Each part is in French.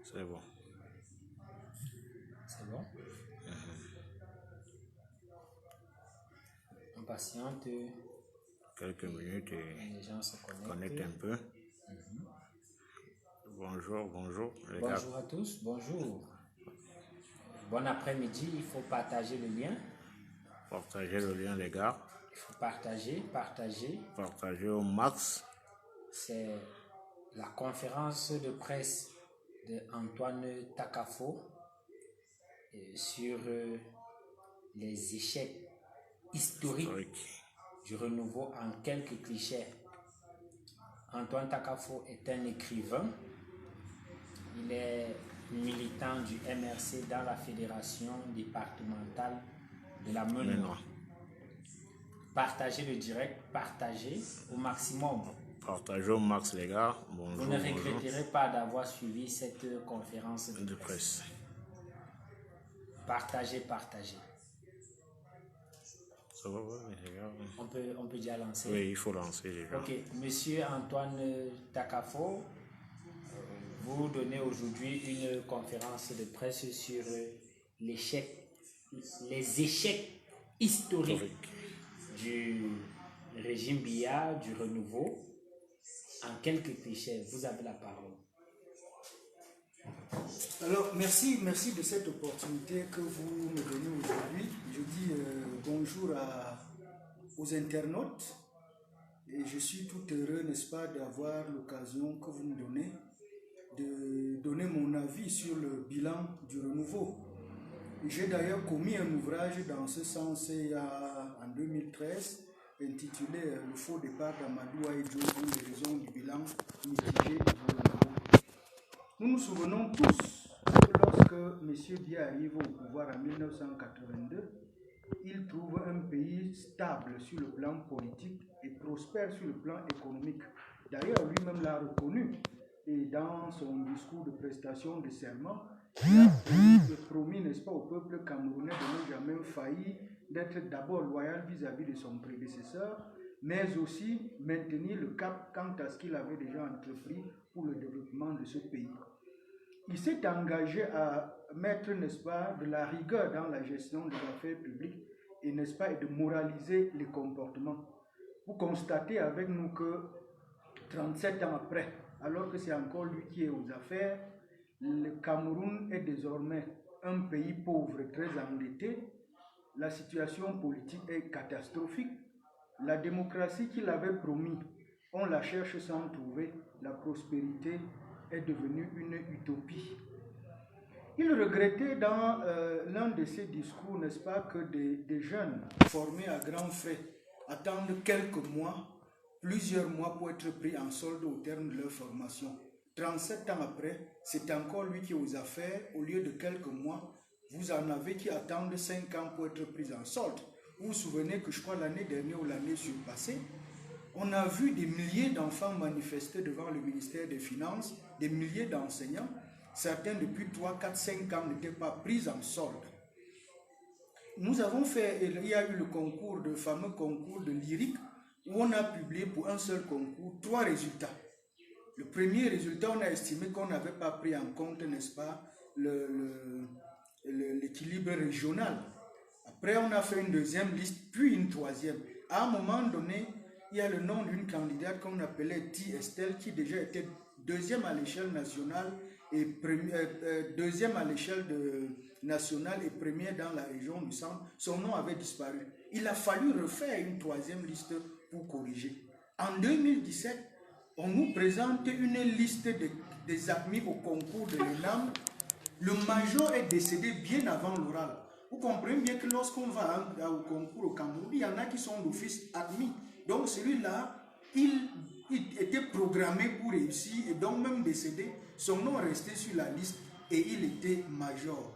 C'est bon. C'est bon? On patiente. Quelques minutes et les gens se connectent un peu. Bonjour, bonjour les gars. Bonjour à tous, bonjour. Bon après-midi, il faut partager le lien. Partagez le lien les gars. Il faut partager. Partagez au max. C'est la conférence de presse de Antoine Takafo sur les échecs historiques du renouveau en quelques clichés. Antoine Takafo est un écrivain. Il est militant du MRC dans la fédération départementale de la Meune. Partagez le direct, partagez au maximum. Partagez au max les gars. Bonjour. Vous ne regretterez pas d'avoir suivi cette conférence de presse. Partagez. Ça va, les gars. On peut déjà lancer. Oui, il faut lancer déjà. Ok, monsieur Antoine Takafo, vous donnez aujourd'hui une conférence de presse sur les échecs historiques du régime Biya, du renouveau. En quelques clichés, vous avez la parole. Alors, merci de cette opportunité que vous me donnez aujourd'hui. Je dis bonjour aux internautes et je suis tout heureux, n'est-ce pas, d'avoir l'occasion que vous me donnez de donner mon avis sur le bilan du renouveau. J'ai d'ailleurs commis un ouvrage dans ce sens en 2013 intitulé « Le faux départ d'Amadou Ahidjo pour les raisons du bilan mitigé du renouveau ». Nous nous souvenons tous que lorsque M. Biya arrive au pouvoir en 1982, il trouve un pays stable sur le plan politique et prospère sur le plan économique. D'ailleurs, lui-même l'a reconnu et dans son discours de prestation de serment, il a promis, n'est-ce pas, au peuple camerounais de ne jamais faillir d'être d'abord loyal vis-à-vis de son prédécesseur, mais aussi maintenir le cap quant à ce qu'il avait déjà entrepris pour le développement de ce pays. Il s'est engagé à mettre, n'est-ce pas, de la rigueur dans la gestion des affaires publiques et, n'est-ce pas, et de moraliser les comportements. Vous constatez avec nous que 37 ans après, alors que c'est encore lui qui est aux affaires, le Cameroun est désormais un pays pauvre, très endetté. La situation politique est catastrophique. La démocratie qu'il avait promis, on la cherche sans trouver. La prospérité est devenue une utopie. Il regrettait dans l'un de ses discours, n'est-ce pas, que des jeunes formés à grands frais attendent quelques mois, plusieurs mois pour être pris en solde au terme de leur formation. 37 ans après, c'est encore lui qui est aux affaires. Au lieu de quelques mois, vous en avez qui attendent 5 ans pour être pris en solde. Vous vous souvenez que je crois l'année dernière ou l'année surpassée, on a vu des milliers d'enfants manifester devant le ministère des Finances, des milliers d'enseignants. Certains depuis 3, 4, 5 ans n'étaient pas pris en solde. Nous avons fait, il y a eu le fameux concours de lyrique, où on a publié pour un seul concours 3 résultats. Le premier résultat, on a estimé qu'on n'avait pas pris en compte, n'est-ce pas, l'équilibre régional. Après, on a fait une deuxième liste, puis une troisième. À un moment donné, il y a le nom d'une candidate qu'on appelait T. Estelle, qui déjà était deuxième à l'échelle nationale et deuxième à l'échelle nationale et première dans la région du centre. Son nom avait disparu. Il a fallu refaire une troisième liste pour corriger. En 2017, on nous présente une liste des admis au concours de l'ENAM. Le major est décédé bien avant l'oral. Vous comprenez bien que lorsqu'on va au concours au Cameroun, il y en a qui sont d'office admis. Donc celui-là, il était programmé pour réussir et donc même décédé. Son nom restait sur la liste et il était major.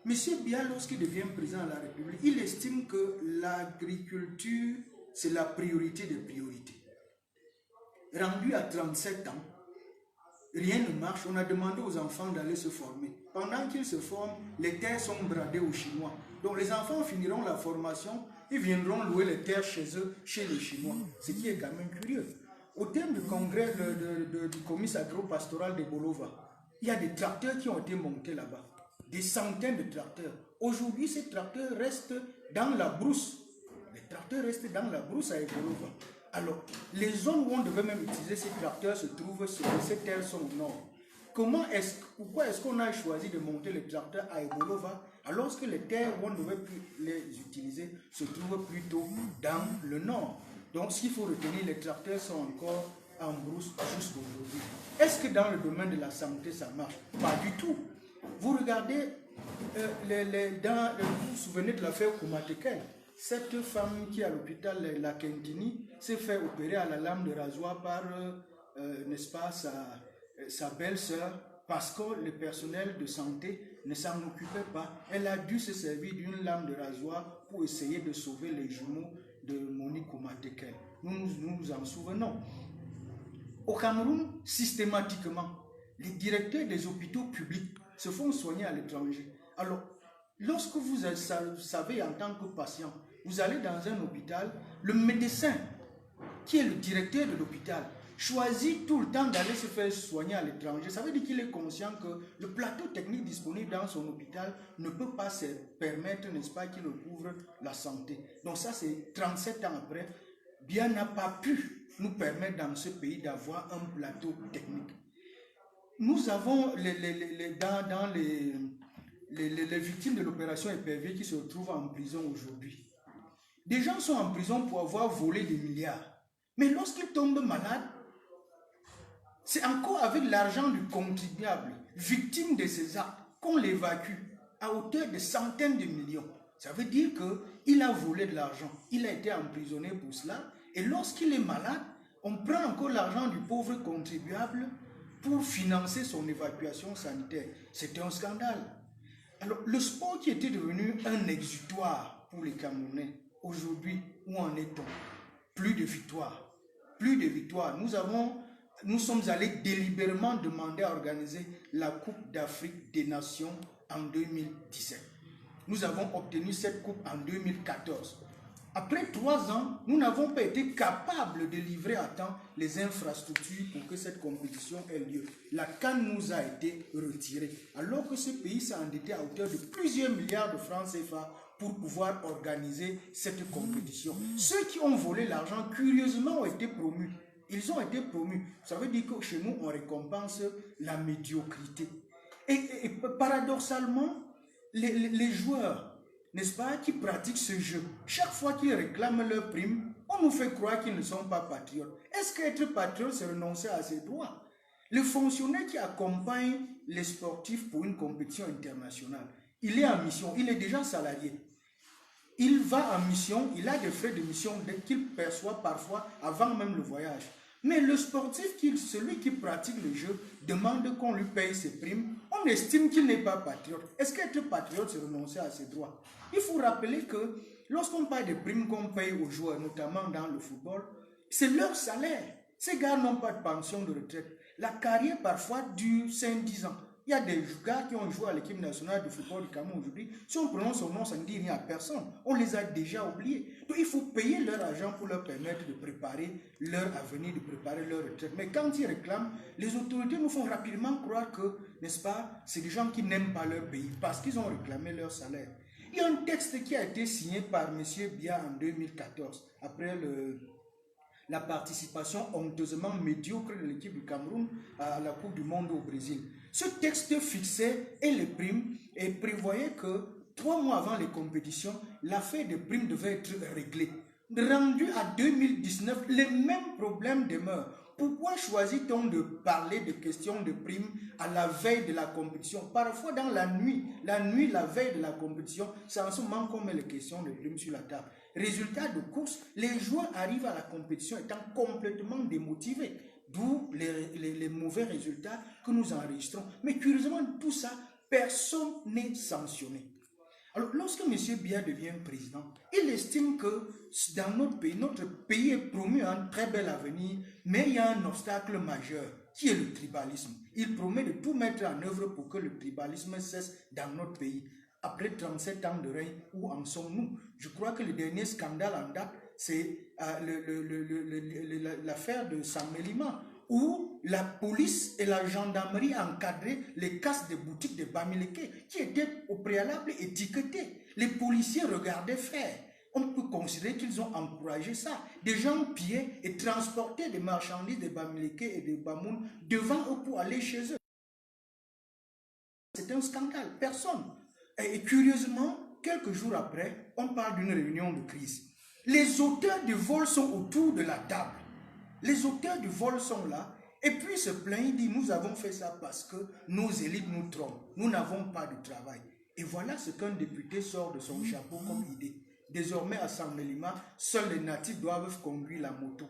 Monsieur Biya, lorsqu'il devient président de la République, il estime que l'agriculture, c'est la priorité des priorités. Rendu à 37 ans, rien ne marche. On a demandé aux enfants d'aller se former. Pendant qu'ils se forment, les terres sont bradées aux Chinois. Donc les enfants finiront la formation, ils viendront louer les terres chez eux, chez les Chinois. Ce qui est quand même curieux. au terme du congrès du comice agro-pastoral de Bolova, il y a des tracteurs qui ont été montés là-bas. Des centaines de tracteurs. Aujourd'hui, ces tracteurs restent dans la brousse. Les tracteurs restent dans la brousse à Bolova. Alors, les zones où on devait même utiliser ces tracteurs se trouvent sur ces terres sont au nord. Pourquoi est-ce qu'on a choisi de monter les tracteurs à Ebolova alors que les terres où on devait plus les utiliser se trouvent plutôt dans le nord? Donc, ce qu'il faut retenir, les tracteurs sont encore en brousse jusqu'aujourd'hui. Est-ce que dans le domaine de la santé, ça marche? Pas du tout. Vous regardez, vous vous souvenez de l'affaire Koumatekel? Cette femme qui est à l'hôpital La Kentini s'est fait opérer à la lame de rasoir par, n'est-ce pas, sa belle-sœur, parce que le personnel de santé ne s'en occupait pas. Elle a dû se servir d'une lame de rasoir pour essayer de sauver les jumeaux de Monique Koumatekel. Nous nous en souvenons. Au Cameroun, systématiquement, les directeurs des hôpitaux publics se font soigner à l'étranger. Alors, lorsque vous savez en tant que patient, vous allez dans un hôpital, le médecin qui est le directeur de l'hôpital choisit tout le temps d'aller se faire soigner à l'étranger. Ça veut dire qu'il est conscient que le plateau technique disponible dans son hôpital ne peut pas se permettre, n'est-ce pas, qu'il couvre la santé. Donc ça, c'est 37 ans après, bien n'a pas pu nous permettre dans ce pays d'avoir un plateau technique. Nous avons dans les victimes de l'opération épervier qui se retrouvent en prison aujourd'hui. Des gens sont en prison pour avoir volé des milliards. Mais lorsqu'ils tombent malades, c'est encore avec l'argent du contribuable, victime de ces actes, qu'on l'évacue à hauteur de centaines de millions. Ça veut dire qu'il a volé de l'argent, il a été emprisonné pour cela, et lorsqu'il est malade, on prend encore l'argent du pauvre contribuable pour financer son évacuation sanitaire. C'est un scandale. Alors, le sport qui était devenu un exutoire pour les Camerounais, aujourd'hui, où en est-on? Plus de victoires. Plus de victoires. Nous sommes allés délibérément demander à organiser la Coupe d'Afrique des Nations en 2017. Nous avons obtenu cette coupe en 2014. Après 3 ans, nous n'avons pas été capables de livrer à temps les infrastructures pour que cette compétition ait lieu. La CAN nous a été retirée, alors que ce pays s'est endetté à hauteur de plusieurs milliards de francs CFA pour pouvoir organiser cette compétition. Ceux qui ont volé l'argent, curieusement, ont été promus. Ils ont été promus. Ça veut dire que chez nous, on récompense la médiocrité. Et paradoxalement, les joueurs, n'est-ce pas, qui pratiquent ce jeu, chaque fois qu'ils réclament leur prime, on nous fait croire qu'ils ne sont pas patriotes. Est-ce qu'être patriote, c'est renoncer à ses droits? Le fonctionnaire qui accompagne les sportifs pour une compétition internationale, il est en mission, il est déjà salarié. Il va en mission, il a des frais de mission qu'il perçoit parfois avant même le voyage. Mais le sportif, celui qui pratique le jeu, demande qu'on lui paye ses primes. On estime qu'il n'est pas patriote. Est-ce qu'être patriote, c'est renoncer à ses droits? Il faut rappeler que lorsqu'on parle des primes qu'on paye aux joueurs, notamment dans le football, c'est leur salaire. Ces gars n'ont pas de pension de retraite. La carrière parfois dure 5-10 ans. Il y a des gars qui ont joué à l'équipe nationale de football du Cameroun aujourd'hui. Si on prononce son nom, ça ne dit rien à personne. On les a déjà oubliés. Donc il faut payer leur argent pour leur permettre de préparer leur avenir, de préparer leur retraite. Mais quand ils réclament, les autorités nous font rapidement croire que, n'est-ce pas, c'est des gens qui n'aiment pas leur pays parce qu'ils ont réclamé leur salaire. Il y a un texte qui a été signé par M. Biya en 2014, après la participation honteusement médiocre de l'équipe du Cameroun à la Coupe du Monde au Brésil. Ce texte fixait les primes et prévoyait que 3 mois avant les compétitions, l'affaire des primes devait être réglée. Rendu à 2019, les mêmes problèmes demeurent. Pourquoi choisit-on de parler de questions de primes à la veille de la compétition? Parfois dans la nuit, la veille de la compétition, c'est en ce moment qu'on met les questions de primes sur la table. Résultat de course, les joueurs arrivent à la compétition étant complètement démotivés, d'où les mauvais résultats que nous enregistrons. Mais curieusement, tout ça, personne n'est sanctionné. Alors, lorsque M. Biya devient président, il estime que dans notre pays est promu un très bel avenir, mais il y a un obstacle majeur, qui est le tribalisme. Il promet de tout mettre en œuvre pour que le tribalisme cesse dans notre pays. Après 37 ans de règne, où en sommes-nous? Je crois que le dernier scandale en date, c'est l'affaire de Saint-Mélima, où la police et la gendarmerie encadraient les casses des boutiques de Bamileke, qui étaient au préalable étiquetées. Les policiers regardaient faire. On peut considérer qu'ils ont encouragé ça. Des gens pillaient et transportaient des marchandises de Bamileke et de Bamoun devant eux pour aller chez eux. C'est un scandale. Personne. Et curieusement, quelques jours après, on parle d'une réunion de crise. Les auteurs du vol sont autour de la table. Les auteurs du vol sont là. Et puis se plaignent, disent, nous avons fait ça parce que nos élites nous trompent. Nous n'avons pas de travail. Et voilà ce qu'un député sort de son chapeau comme idée. Désormais, à Saint-Mélima, seuls les natifs doivent conduire la moto.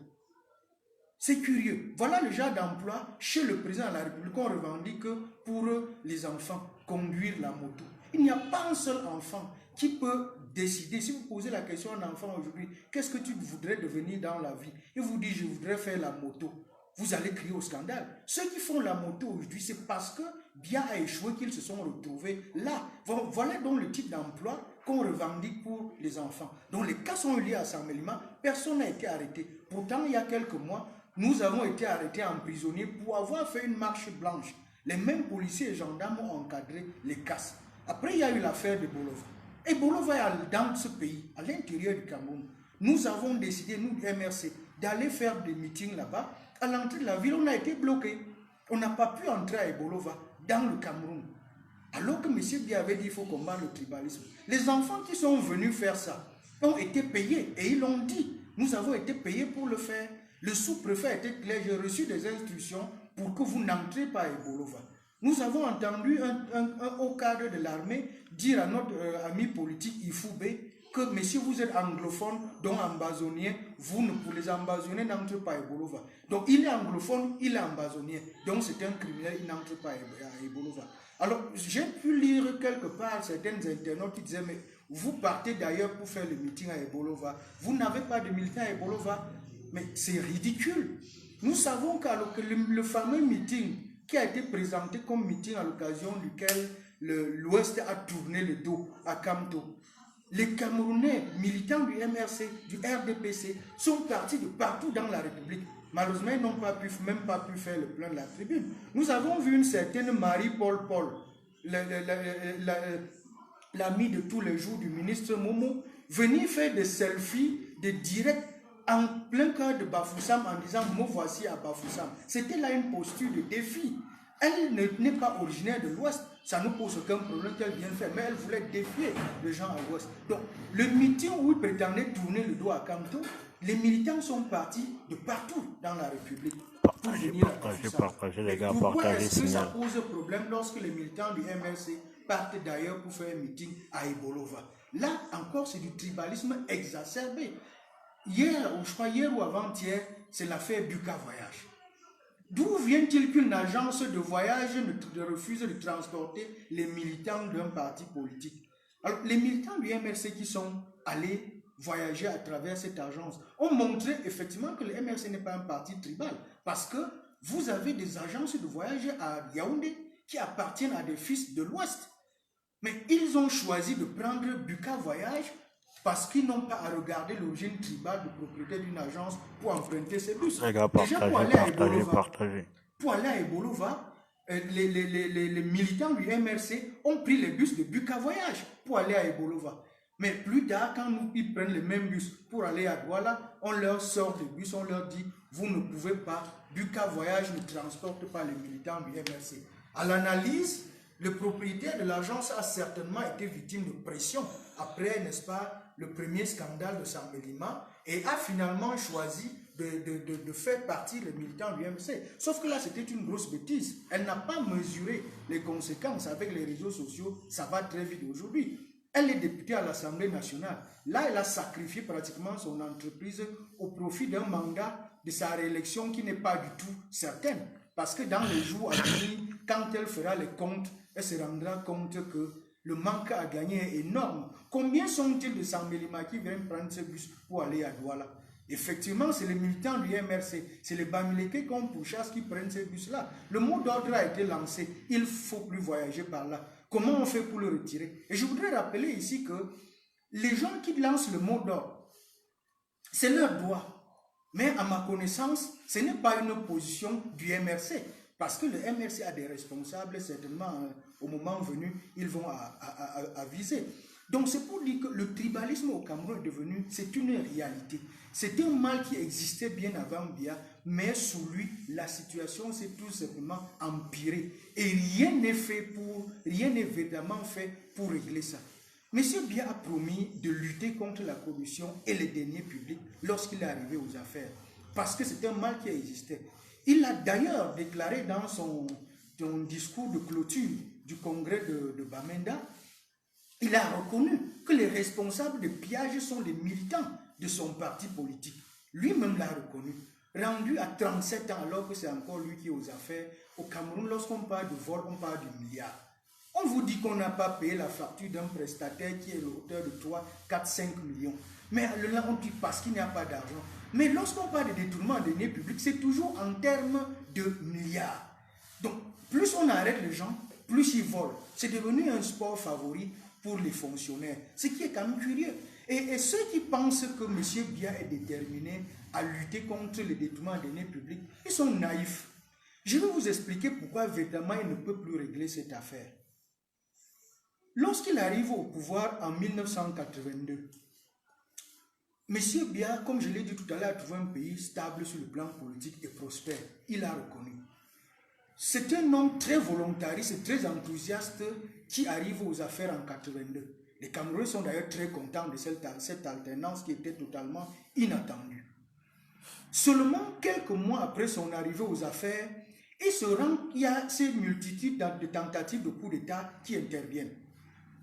C'est curieux. Voilà le genre d'emploi chez le président de la République qu'on revendique pour les enfants, conduire la moto. Il n'y a pas un seul enfant qui peut décider. Si vous posez la question à un enfant aujourd'hui, qu'est-ce que tu voudrais devenir dans la vie? Il vous dit, je voudrais faire la moto. Vous allez crier au scandale. Ceux qui font la moto aujourd'hui, c'est parce que bien a échoué qu'ils se sont retrouvés là. Voilà donc le type d'emploi qu'on revendique pour les enfants. Donc les cas sont liés à Saint-Mélima, personne n'a été arrêté. Pourtant, il y a quelques mois, nous avons été arrêtés emprisonnés pour avoir fait une marche blanche. Les mêmes policiers et gendarmes ont encadré les casses. Après, il y a eu l'affaire de Bolova. Et Bolova est dans ce pays, à l'intérieur du Cameroun. Nous avons décidé, nous, MRC, d'aller faire des meetings là-bas. À l'entrée de la ville, on a été bloqué. On n'a pas pu entrer à Bolova, dans le Cameroun. Alors que M. Biya avait dit qu'il faut combattre le tribalisme. Les enfants qui sont venus faire ça ont été payés. Et ils l'ont dit. Nous avons été payés pour le faire. Le sous-préfet a été clair. J'ai reçu des instructions pour que vous n'entrez pas à Bolova. Nous avons entendu un haut cadre de l'armée dire à notre ami politique Ifoubé que, mais si vous êtes anglophone, donc ambazonien, vous, pour les ambazoniens, n'entrez pas à Bolova. Donc il est anglophone, il est ambazonien. Donc c'est un criminel, il n'entre pas à Bolova. Alors j'ai pu lire quelque part certains internautes qui disaient, mais vous partez d'ailleurs pour faire le meeting à Bolova. Vous n'avez pas de militants à Bolova. Mais c'est ridicule. Nous savons que le fameux meeting qui a été présenté comme meeting à l'occasion duquel l'Ouest a tourné le dos à Kamto. Les Camerounais militants du MRC, du RDPC, sont partis de partout dans la République. Malheureusement, ils n'ont même pas pu faire le plein de la tribune. Nous avons vu une certaine Marie-Paul l'amie de tous les jours du ministre Momo, venir faire des selfies, des directs en plein cœur de Bafoussam en disant « me voici à Bafoussam ». C'était là une posture de défi. Elle n'est pas originaire de l'Ouest, ça ne pose aucun problème qu'elle vienne faire, mais elle voulait défier les gens à l'Ouest. Donc, le meeting où il prétendait tourner le dos à Kamto, les militants sont partis de partout dans la République. Partagez les gars, pourquoi partagez. est-ce que ça pose problème lorsque les militants du MRC partent d'ailleurs pour faire un meeting à Bolova? Là encore, c'est du tribalisme exacerbé. Hier ou avant-hier, c'est l'affaire Buka Voyage. D'où vient-il qu'une agence de voyage refuse de transporter les militants d'un parti politique? Alors, les militants du MRC qui sont allés voyager à travers cette agence ont montré effectivement que le MRC n'est pas un parti tribal, parce que vous avez des agences de voyage à Yaoundé qui appartiennent à des fils de l'Ouest. Mais ils ont choisi de prendre Buka Voyage parce qu'ils n'ont pas à regarder l'origine tribale de propriété d'une agence pour emprunter ces bus. Les gars, partagez. Pour aller à Bolova, les militants du MRC ont pris les bus de Buka Voyage pour aller à Bolova. Mais plus tard, quand ils prennent les mêmes bus pour aller à Douala, on leur sort les bus, on leur dit « vous ne pouvez pas, Buka Voyage ne transporte pas les militants du MRC ». À l'analyse, le propriétaire de l'agence a certainement été victime de pression après, n'est-ce pas, le premier scandale de Saint-Mélima et a finalement choisi de faire partie les militants du MRC. Sauf que là, c'était une grosse bêtise. Elle n'a pas mesuré les conséquences avec les réseaux sociaux. Ça va très vite aujourd'hui. Elle est députée à l'Assemblée nationale. Là, elle a sacrifié pratiquement son entreprise au profit d'un mandat de sa réélection qui n'est pas du tout certaine. Parce que dans les jours à venir, quand elle fera les comptes, elle se rendra compte que le manque à gagner est énorme. Combien sont-ils de Saint-Mélima qui viennent prendre ce bus pour aller à Douala? Effectivement, c'est les militants du MRC, c'est les Bamileke qu'on pourchasse qui prennent ces bus-là. Le mot d'ordre a été lancé, il ne faut plus voyager par là. Comment on fait pour le retirer? Et je voudrais rappeler ici que les gens qui lancent le mot d'ordre C'est leur droit. Mais à ma connaissance, ce n'est pas une position du MRC. Parce que le MRC a des responsables, certainement, au moment venu, ils vont aviser. Donc c'est pour dire que le tribalisme au Cameroun est devenu, c'est une réalité. C'est un mal qui existait bien avant Biya, mais sous lui, la situation s'est tout simplement empirée. Et rien n'est véritablement fait pour régler ça. Monsieur Biya a promis de lutter contre la corruption et les deniers publics lorsqu'il est arrivé aux affaires. Parce que c'est un mal qui existait. Il a d'ailleurs déclaré dans son discours de clôture du congrès de Bamenda, il a reconnu que les responsables de pillage sont les militants de son parti politique. Lui-même l'a reconnu. Rendu à 37 ans, alors que c'est encore lui qui est aux affaires, au Cameroun, lorsqu'on parle de vol, on parle de milliards. On vous dit qu'on n'a pas payé la facture d'un prestataire qui est l'auteur de 3, 4, 5 millions. Mais là, on dit parce qu'il n'y a pas d'argent. Mais lorsqu'on parle de détournement de deniers publics, c'est toujours en termes de milliards. Donc, plus on arrête les gens, plus ils volent. C'est devenu un sport favori pour les fonctionnaires. Ce qui est quand même curieux. Et ceux qui pensent que M. Biya est déterminé à lutter contre le détournement de deniers publics, ils sont naïfs. Je vais vous expliquer pourquoi véritablement il ne peut plus régler cette affaire. Lorsqu'il arrive au pouvoir en 1982, M. Biya, comme je l'ai dit tout à l'heure, a trouvé un pays stable sur le plan politique et prospère. Il a reconnu. C'est un homme très volontariste et très enthousiaste qui arrive aux affaires en 82. Les Camerounais sont d'ailleurs très contents de cette alternance qui était totalement inattendue. Seulement quelques mois après son arrivée aux affaires, il y a ces multitudes de tentatives de coup d'État qui interviennent.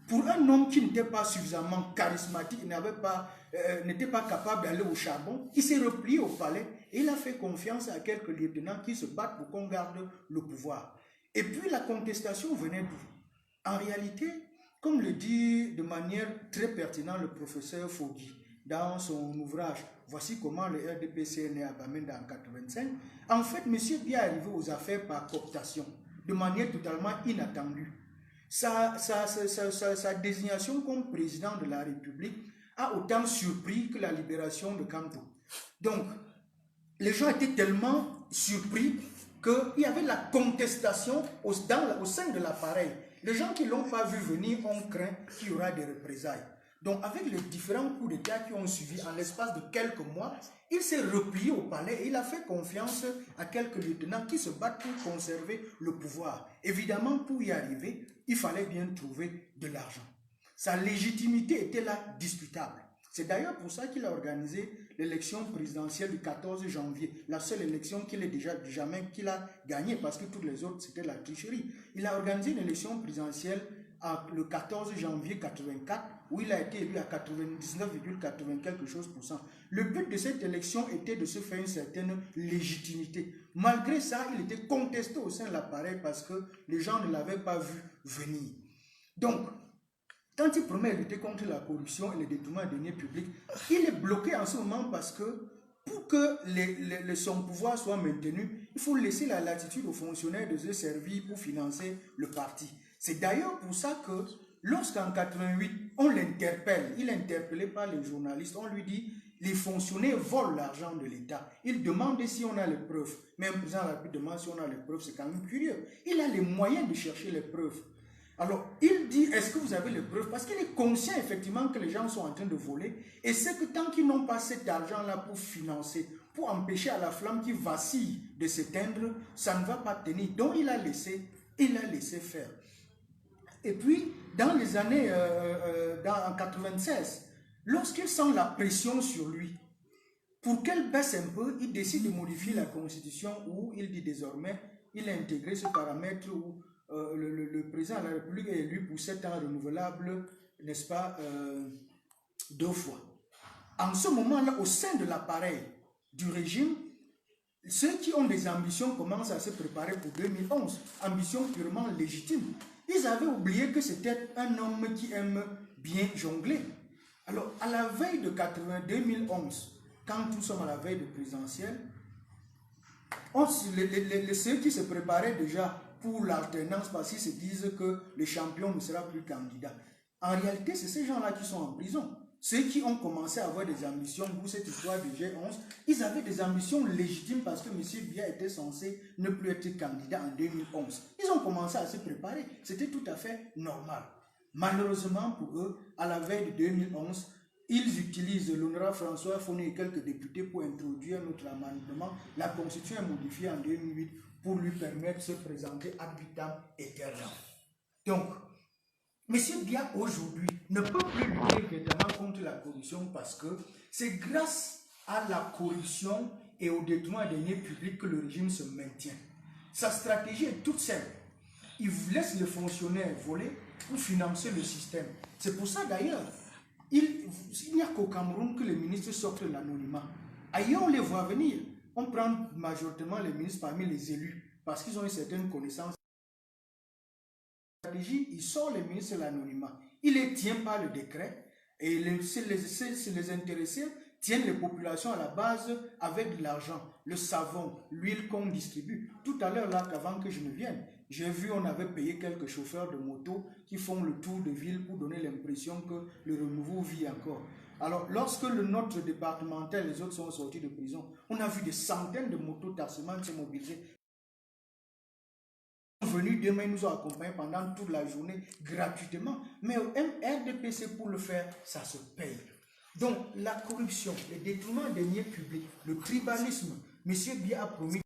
Pour un homme qui n'était pas suffisamment charismatique, n'était pas capable d'aller au charbon, il s'est replié au palais et il a fait confiance à quelques lieutenants qui se battent pour qu'on garde le pouvoir. Et puis la contestation venait d'où? En réalité, comme le dit de manière très pertinente le professeur Fogui dans son ouvrage « Voici comment le RDPC est né à Bamenda en 1985 », en fait, M. Biya est arrivé aux affaires par cooptation, de manière totalement inattendue. Sa désignation comme président de la République a autant surpris que la libération de Kanto. Donc, les gens étaient tellement surpris qu'il y avait la contestation au sein de l'appareil. Les gens qui ne l'ont pas vu venir ont craint qu'il y aura des représailles. Donc, avec les différents coups d'État qui ont suivi en l'espace de quelques mois, il s'est replié au palais et il a fait confiance à quelques lieutenants qui se battent pour conserver le pouvoir. Évidemment, pour y arriver, il fallait bien trouver de l'argent. Sa légitimité était là discutable. C'est d'ailleurs pour ça qu'il a organisé l'élection présidentielle du 14 janvier, la seule élection qu'il a gagnée, parce que toutes les autres, c'était la tricherie. Il a organisé une élection présidentielle le 14 janvier 1984, où il a été élu à 99,80 quelque chose %. Le but de cette élection était de se faire une certaine légitimité. Malgré ça, il était contesté au sein de l'appareil parce que les gens ne l'avaient pas vu venir. Donc, quand il promet de lutter contre la corruption et le détournement des deniers publics, il est bloqué en ce moment parce que pour que son pouvoir soit maintenu, il faut laisser la latitude aux fonctionnaires de se servir pour financer le parti. C'est d'ailleurs pour ça que lorsqu'en 88, on l'interpelle, il est interpellé par les journalistes, on lui dit les fonctionnaires volent l'argent de l'État. Il demande si on a les preuves. Même le président de la République demande si on a les preuves, c'est quand même curieux. Il a les moyens de chercher les preuves. Alors, il dit, est-ce que vous avez les preuves? Parce qu'il est conscient effectivement que les gens sont en train de voler. Et c'est que tant qu'ils n'ont pas cet argent-là pour financer, pour empêcher à la flamme qui vacille de s'éteindre, ça ne va pas tenir. Donc, il a laissé faire. Et puis, dans les années, en 96, lorsqu'il sent la pression sur lui, pour qu'elle baisse un peu, il décide de modifier la Constitution où il dit désormais, il a intégré ce paramètre où le président de la République est élu pour 7 ans renouvelables, n'est-ce pas, 2 fois. En ce moment-là, au sein de l'appareil du régime, ceux qui ont des ambitions commencent à se préparer pour 2011, ambitions purement légitimes. Ils avaient oublié que c'était un homme qui aime bien jongler. Alors, à la veille de 2011, quand nous sommes à la veille de présidentielle, ceux qui se préparaient déjà pour l'alternance parce qu'ils se disent que le champion ne sera plus candidat. En réalité, c'est ces gens-là qui sont en prison. ceux qui ont commencé à avoir des ambitions pour cette histoire de G11, ils avaient des ambitions légitimes parce que M. Biya était censé ne plus être candidat en 2011. Ils ont commencé à se préparer. C'était tout à fait normal. Malheureusement pour eux, à la veille de 2011, ils utilisent l'honorable François Fournier et quelques députés pour introduire notre amendement. La Constitution est modifiée en 2008 pour lui permettre de se présenter ad vitam aeternam. Donc, M. Biya aujourd'hui ne peut plus lutter véritablement contre la corruption parce que c'est grâce à la corruption et au détournement des deniers publics que le régime se maintient. Sa stratégie est toute simple. Il laisse les fonctionnaires voler pour financer le système. C'est pour ça d'ailleurs, il n'y a qu'au Cameroun que les ministres sortent de l'anonymat. Ailleurs, on les voit venir. On prend majoritairement les ministres parmi les élus parce qu'ils ont une certaine connaissance. Il sort les ministres de l'anonymat. Il les tient par le décret et les intéressés tiennent les populations à la base avec de l'argent, le savon, l'huile qu'on distribue. Tout à l'heure, là, avant que je ne vienne, j'ai vu on avait payé quelques chauffeurs de moto qui font le tour de ville pour donner l'impression que le renouveau vit encore. Alors, lorsque notre départemental et les autres sont sortis de prison, on a vu des centaines de motos Tarseman se mobiliser. Venus demain, ils nous ont accompagnés pendant toute la journée gratuitement. Mais au RDPC, pour le faire, ça se paye. Donc, la corruption, le détournement des deniers publics, le tribalisme, M. Biya a promis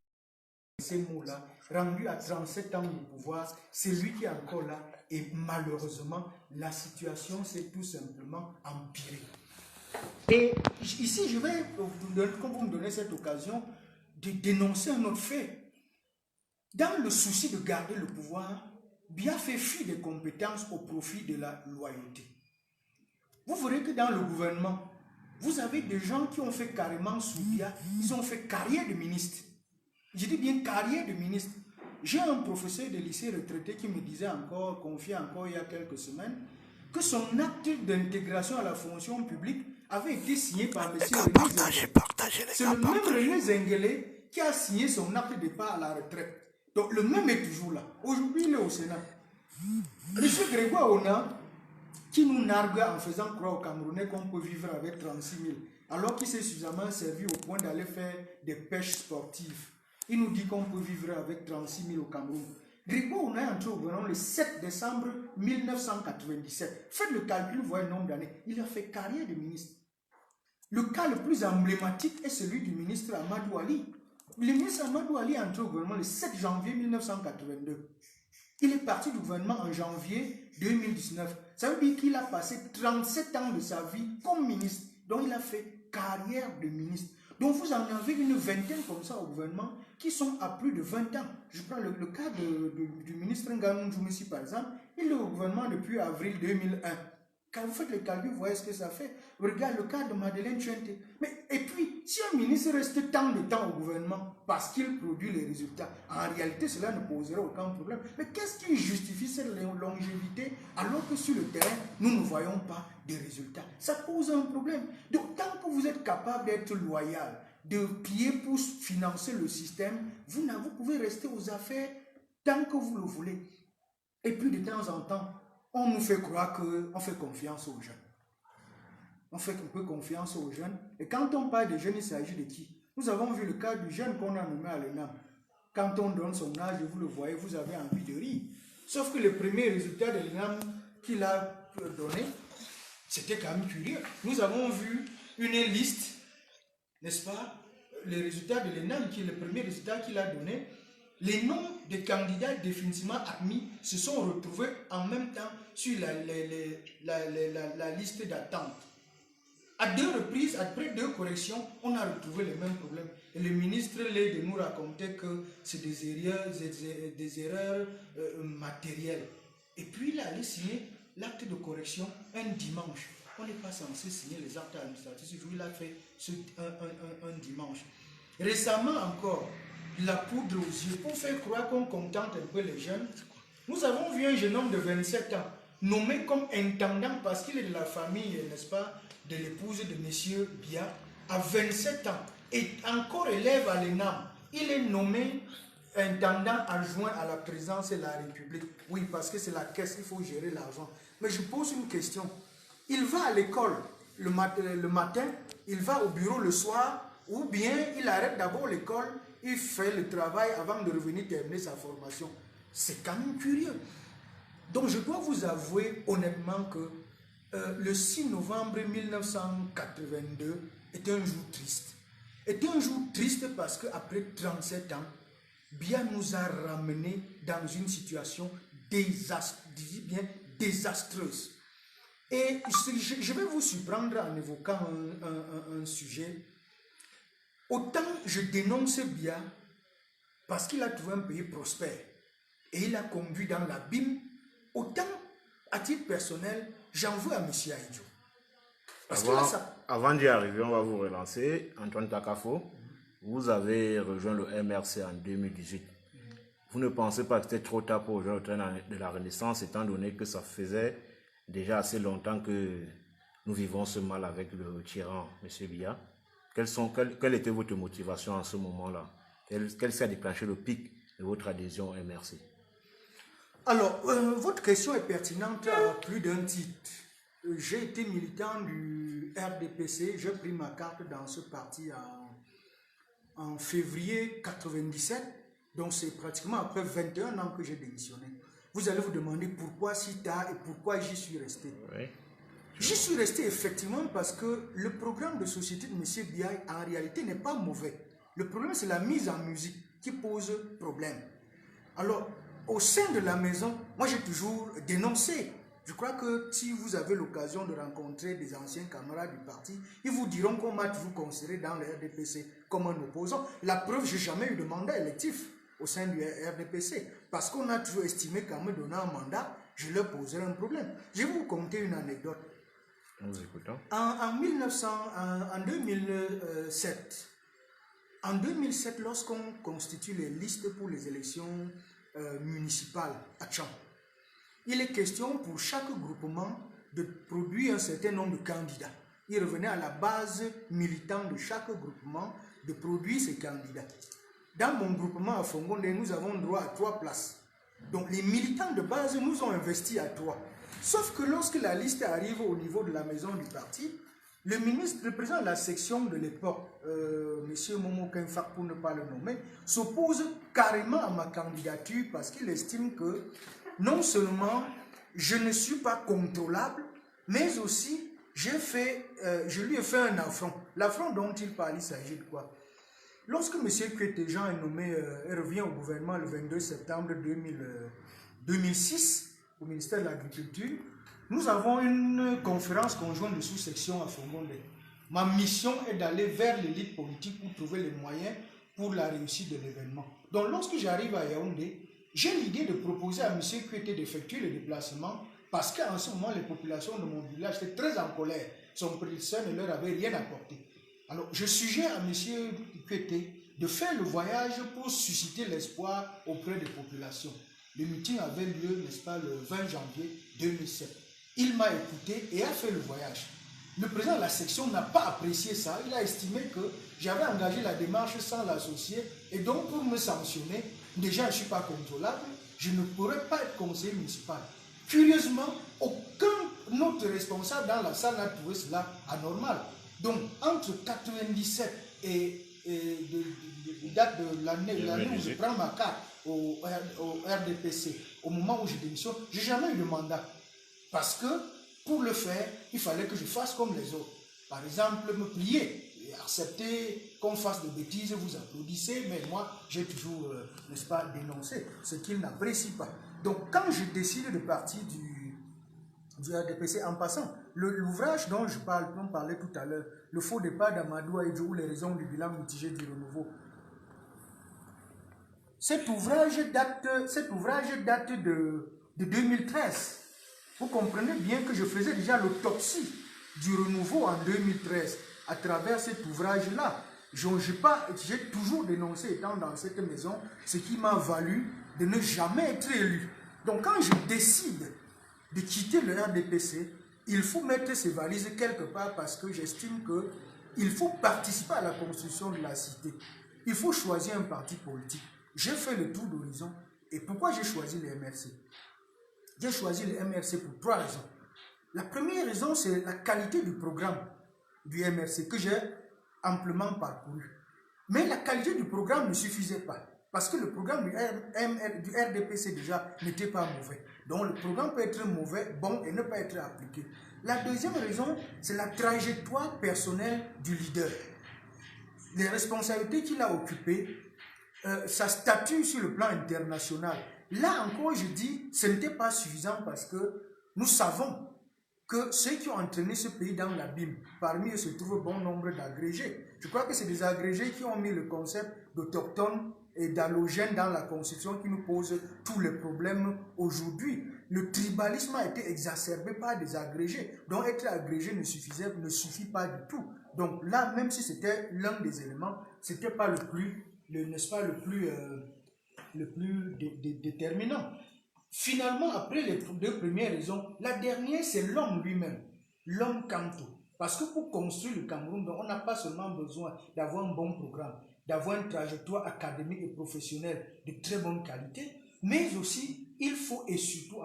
ces mots-là, rendu à 37 ans de pouvoir, c'est lui qui est encore là. Et malheureusement, la situation s'est tout simplement empirée. Et ici, je vais, comme vous me donnez cette occasion, de dénoncer un autre fait. Dans le souci de garder le pouvoir, Biya fait fi des compétences au profit de la loyauté. Vous verrez que dans le gouvernement, vous avez des gens qui ont fait carrément sous Biya, ils ont fait carrière de ministre. Je dis bien carrière de ministre. J'ai un professeur de lycée retraité qui me disait encore, confié encore il y a quelques semaines, que son acte d'intégration à la fonction publique avait été signé par M. René Zengele. C'est le même René Zengele qui a signé son acte de départ à la retraite. Donc le même est toujours là. Aujourd'hui, il est au Sénat. M. Grégoire Ona, qui nous nargue en faisant croire aux Camerounais qu'on peut vivre avec 36 000, alors qu'il s'est suffisamment servi au point d'aller faire des pêches sportives. Il nous dit qu'on peut vivre avec 36 000 au Cameroun. Grégoire Ona est entré au gouvernement le 7 décembre 1997. Faites le calcul, vous voyez le nombre d'années. Il a fait carrière de ministre. Le cas le plus emblématique est celui du ministre Amadou Ali. Le ministre Amadou Ali est entré au gouvernement le 7 janvier 1982. Il est parti du gouvernement en janvier 2019. Ça veut dire qu'il a passé 37 ans de sa vie comme ministre. Donc il a fait carrière de ministre. Donc vous en avez une vingtaine comme ça au gouvernement qui sont à plus de 20 ans. Je prends le cas du ministre Nganou Djoumissi par exemple. Il est au gouvernement depuis avril 2001. Quand vous faites le calcul, vous voyez ce que ça fait. Regarde le cas de Madeleine Tchente. Mais, et puis, si un ministre reste tant de temps au gouvernement parce qu'il produit les résultats, en réalité, cela ne poserait aucun problème. Mais qu'est-ce qui justifie cette longévité alors que sur le terrain, nous ne voyons pas de résultats? Ça pose un problème. Donc, tant que vous êtes capable d'être loyal, de plier pour financer le système, vous pouvez rester aux affaires tant que vous le voulez. Et puis, de temps en temps, on nous fait croire qu'on fait confiance aux jeunes. On fait un peu confiance aux jeunes. Et quand on parle de jeunes, il s'agit de qui? Nous avons vu le cas du jeune qu'on a nommé à l'ENAM. Quand on donne son âge, vous le voyez, vous avez envie de rire. Sauf que les premiers résultats de l'ENAM qu'il a donné, c'était quand même curieux. Nous avons vu une liste, n'est-ce pas? Les résultats de l'ENAM, qui est le premier résultat qu'il a donné. Les noms des candidats définitivement admis se sont retrouvés en même temps sur la liste d'attente. À 2 reprises, après 2 corrections, on a retrouvé les mêmes problèmes. Et le ministre Lé nous racontait que c'est des erreurs matérielles. Et puis il allait signer l'acte de correction un dimanche. On n'est pas censé signer les actes administratifs. Ce jour, il a fait un dimanche. Récemment encore, la poudre aux yeux pour faire croire qu'on contente un peu les jeunes. Nous avons vu un jeune homme de 27 ans nommé comme intendant parce qu'il est de la famille, n'est-ce pas, de l'épouse de M. Biya à 27 ans et encore élève à l'ENAM. Il est nommé intendant adjoint à la présidence de la République. Oui, parce que c'est la caisse, il faut gérer l'argent. Mais je pose une question. Il va à l'école. le matin, il va au bureau le soir, ou bien il arrête d'abord l'école, il fait le travail avant de revenir terminer sa formation. C'est quand même curieux. Donc je dois vous avouer honnêtement que le 6 novembre 1982 était un jour triste. Était un jour triste parce qu'après 37 ans, Biya nous a ramenés dans une situation désastreuse. Et je vais vous surprendre en évoquant un sujet. Autant je dénonce Biya parce qu'il a trouvé un pays prospère et il a conduit dans l'abîme, autant à titre personnel, j'en veux à M. Ahidjo. Avant d'y arriver, on va vous relancer. Antoine Takafo, vous avez rejoint le MRC en 2018. Vous ne pensez pas que c'était trop tard pour rejoindre le train de la Renaissance, étant donné que ça faisait déjà assez longtemps que nous vivons ce mal avec le tyran, M. Biya? Quelle était votre motivation en ce moment-là? Quel s'est déclenché le pic de votre adhésion au MRC? Alors, votre question est pertinente à plus d'un titre. J'ai été militant du RDPC, j'ai pris ma carte dans ce parti en février 97, donc c'est pratiquement après 21 ans que j'ai démissionné. Vous allez vous demander pourquoi si tard et pourquoi j'y suis resté. Oui. J'y suis resté effectivement parce que le programme de société de M. Biya en réalité n'est pas mauvais. Le problème c'est la mise en musique qui pose problème. Alors, au sein de la maison, moi j'ai toujours dénoncé. Je crois que si vous avez l'occasion de rencontrer des anciens camarades du parti, ils vous diront qu'on m'a toujours considéré dans le RDPC comme un opposant. La preuve, je n'ai jamais eu de mandat électif au sein du RDPC parce qu'on a toujours estimé qu'en me donnant un mandat, je leur poserais un problème. Je vais vous conter une anecdote. Nous écoutons. En 2007, lorsqu'on constitue les listes pour les élections municipales à Tcham, il est question pour chaque groupement de produire un certain nombre de candidats. Il revenait à la base militante de chaque groupement de produire ces candidats. Dans mon groupement à Fongonde, nous avons droit à 3 places. Donc les militants de base nous ont investi à 3. Sauf que lorsque la liste arrive au niveau de la maison du parti, le président de la section de l'époque, M. Momo Kenfak pour ne pas le nommer, s'oppose carrément à ma candidature parce qu'il estime que non seulement je ne suis pas contrôlable, mais aussi je lui ai fait un affront. L'affront dont il parle, il s'agit de quoi? Lorsque M. Kwetejan est revient au gouvernement le 22 septembre 2006 au ministère de l'Agriculture, nous avons une conférence conjointe de sous-section à Fongonde. Ma mission est d'aller vers l'élite politique pour trouver les moyens pour la réussite de l'événement. Donc lorsque j'arrive à Yaoundé, j'ai l'idée de proposer à M. Kwete d'effectuer le déplacement parce qu'en ce moment, les populations de mon village étaient très en colère. Son prédécesseur ne leur avait rien apporté. Alors, je suggère à M. Kwete de faire le voyage pour susciter l'espoir auprès des populations. Le meeting avait lieu, n'est-ce pas, le 20 janvier 2007. Il m'a écouté et a fait le voyage. Le président de la section n'a pas apprécié ça. Il a estimé que j'avais engagé la démarche sans l'associer et donc pour me sanctionner, déjà je ne suis pas contrôlable, je ne pourrais pas être conseiller municipal. Curieusement, aucun autre responsable dans la salle n'a trouvé cela anormal. Donc entre 97 et date de l'année où je prends ma carte au RDPC, au moment où je démissionne, je n'ai jamais eu de mandat. Parce que pour le faire, il fallait que je fasse comme les autres. Par exemple, me plier et accepter qu'on fasse des bêtises, vous applaudissez, mais moi, j'ai toujours, n'est-ce pas, dénoncé ce qu'ils n'apprécient pas. Donc, quand je décide de partir du RDPC, en passant, l'ouvrage dont on parlait tout à l'heure, le faux départ d'Amadou Ahidjo ou les raisons du bilan mitigé du renouveau, cet ouvrage date de 2013. Vous comprenez bien que je faisais déjà l'autopsie du renouveau en 2013 à travers cet ouvrage-là. J'ai toujours dénoncé, étant dans cette maison, ce qui m'a valu de ne jamais être élu. Donc quand je décide de quitter le RDPC, il faut mettre ses valises quelque part parce que j'estime qu'il faut participer à la construction de la cité. Il faut choisir un parti politique. J'ai fait le tour d'horizon. Et pourquoi j'ai choisi le MRC? J'ai choisi le MRC pour 3 raisons. La première raison, c'est la qualité du programme du MRC que j'ai amplement parcouru. Mais la qualité du programme ne suffisait pas. Parce que le programme du RDPC déjà n'était pas mauvais. Donc le programme peut être mauvais, bon et ne pas être appliqué. La deuxième raison, c'est la trajectoire personnelle du leader. Les responsabilités qu'il a occupées, sa statut sur le plan international. Là encore, je dis, ce n'était pas suffisant parce que nous savons que ceux qui ont entraîné ce pays dans l'abîme, parmi eux se trouve bon nombre d'agrégés. Je crois que c'est des agrégés qui ont mis le concept d'autochtone et d'allogène dans la Constitution qui nous pose tous les problèmes aujourd'hui. Le tribalisme a été exacerbé par des agrégés. Donc être agrégé ne suffit pas du tout. Donc là, même si c'était l'un des éléments, ce n'était pas le plus déterminant. Finalement, après les deux premières raisons, la dernière, c'est l'homme lui-même, l'homme Kamto. Parce que pour construire le Cameroun, on n'a pas seulement besoin d'avoir un bon programme, d'avoir une trajectoire académique et professionnelle de très bonne qualité, mais aussi, il faut et surtout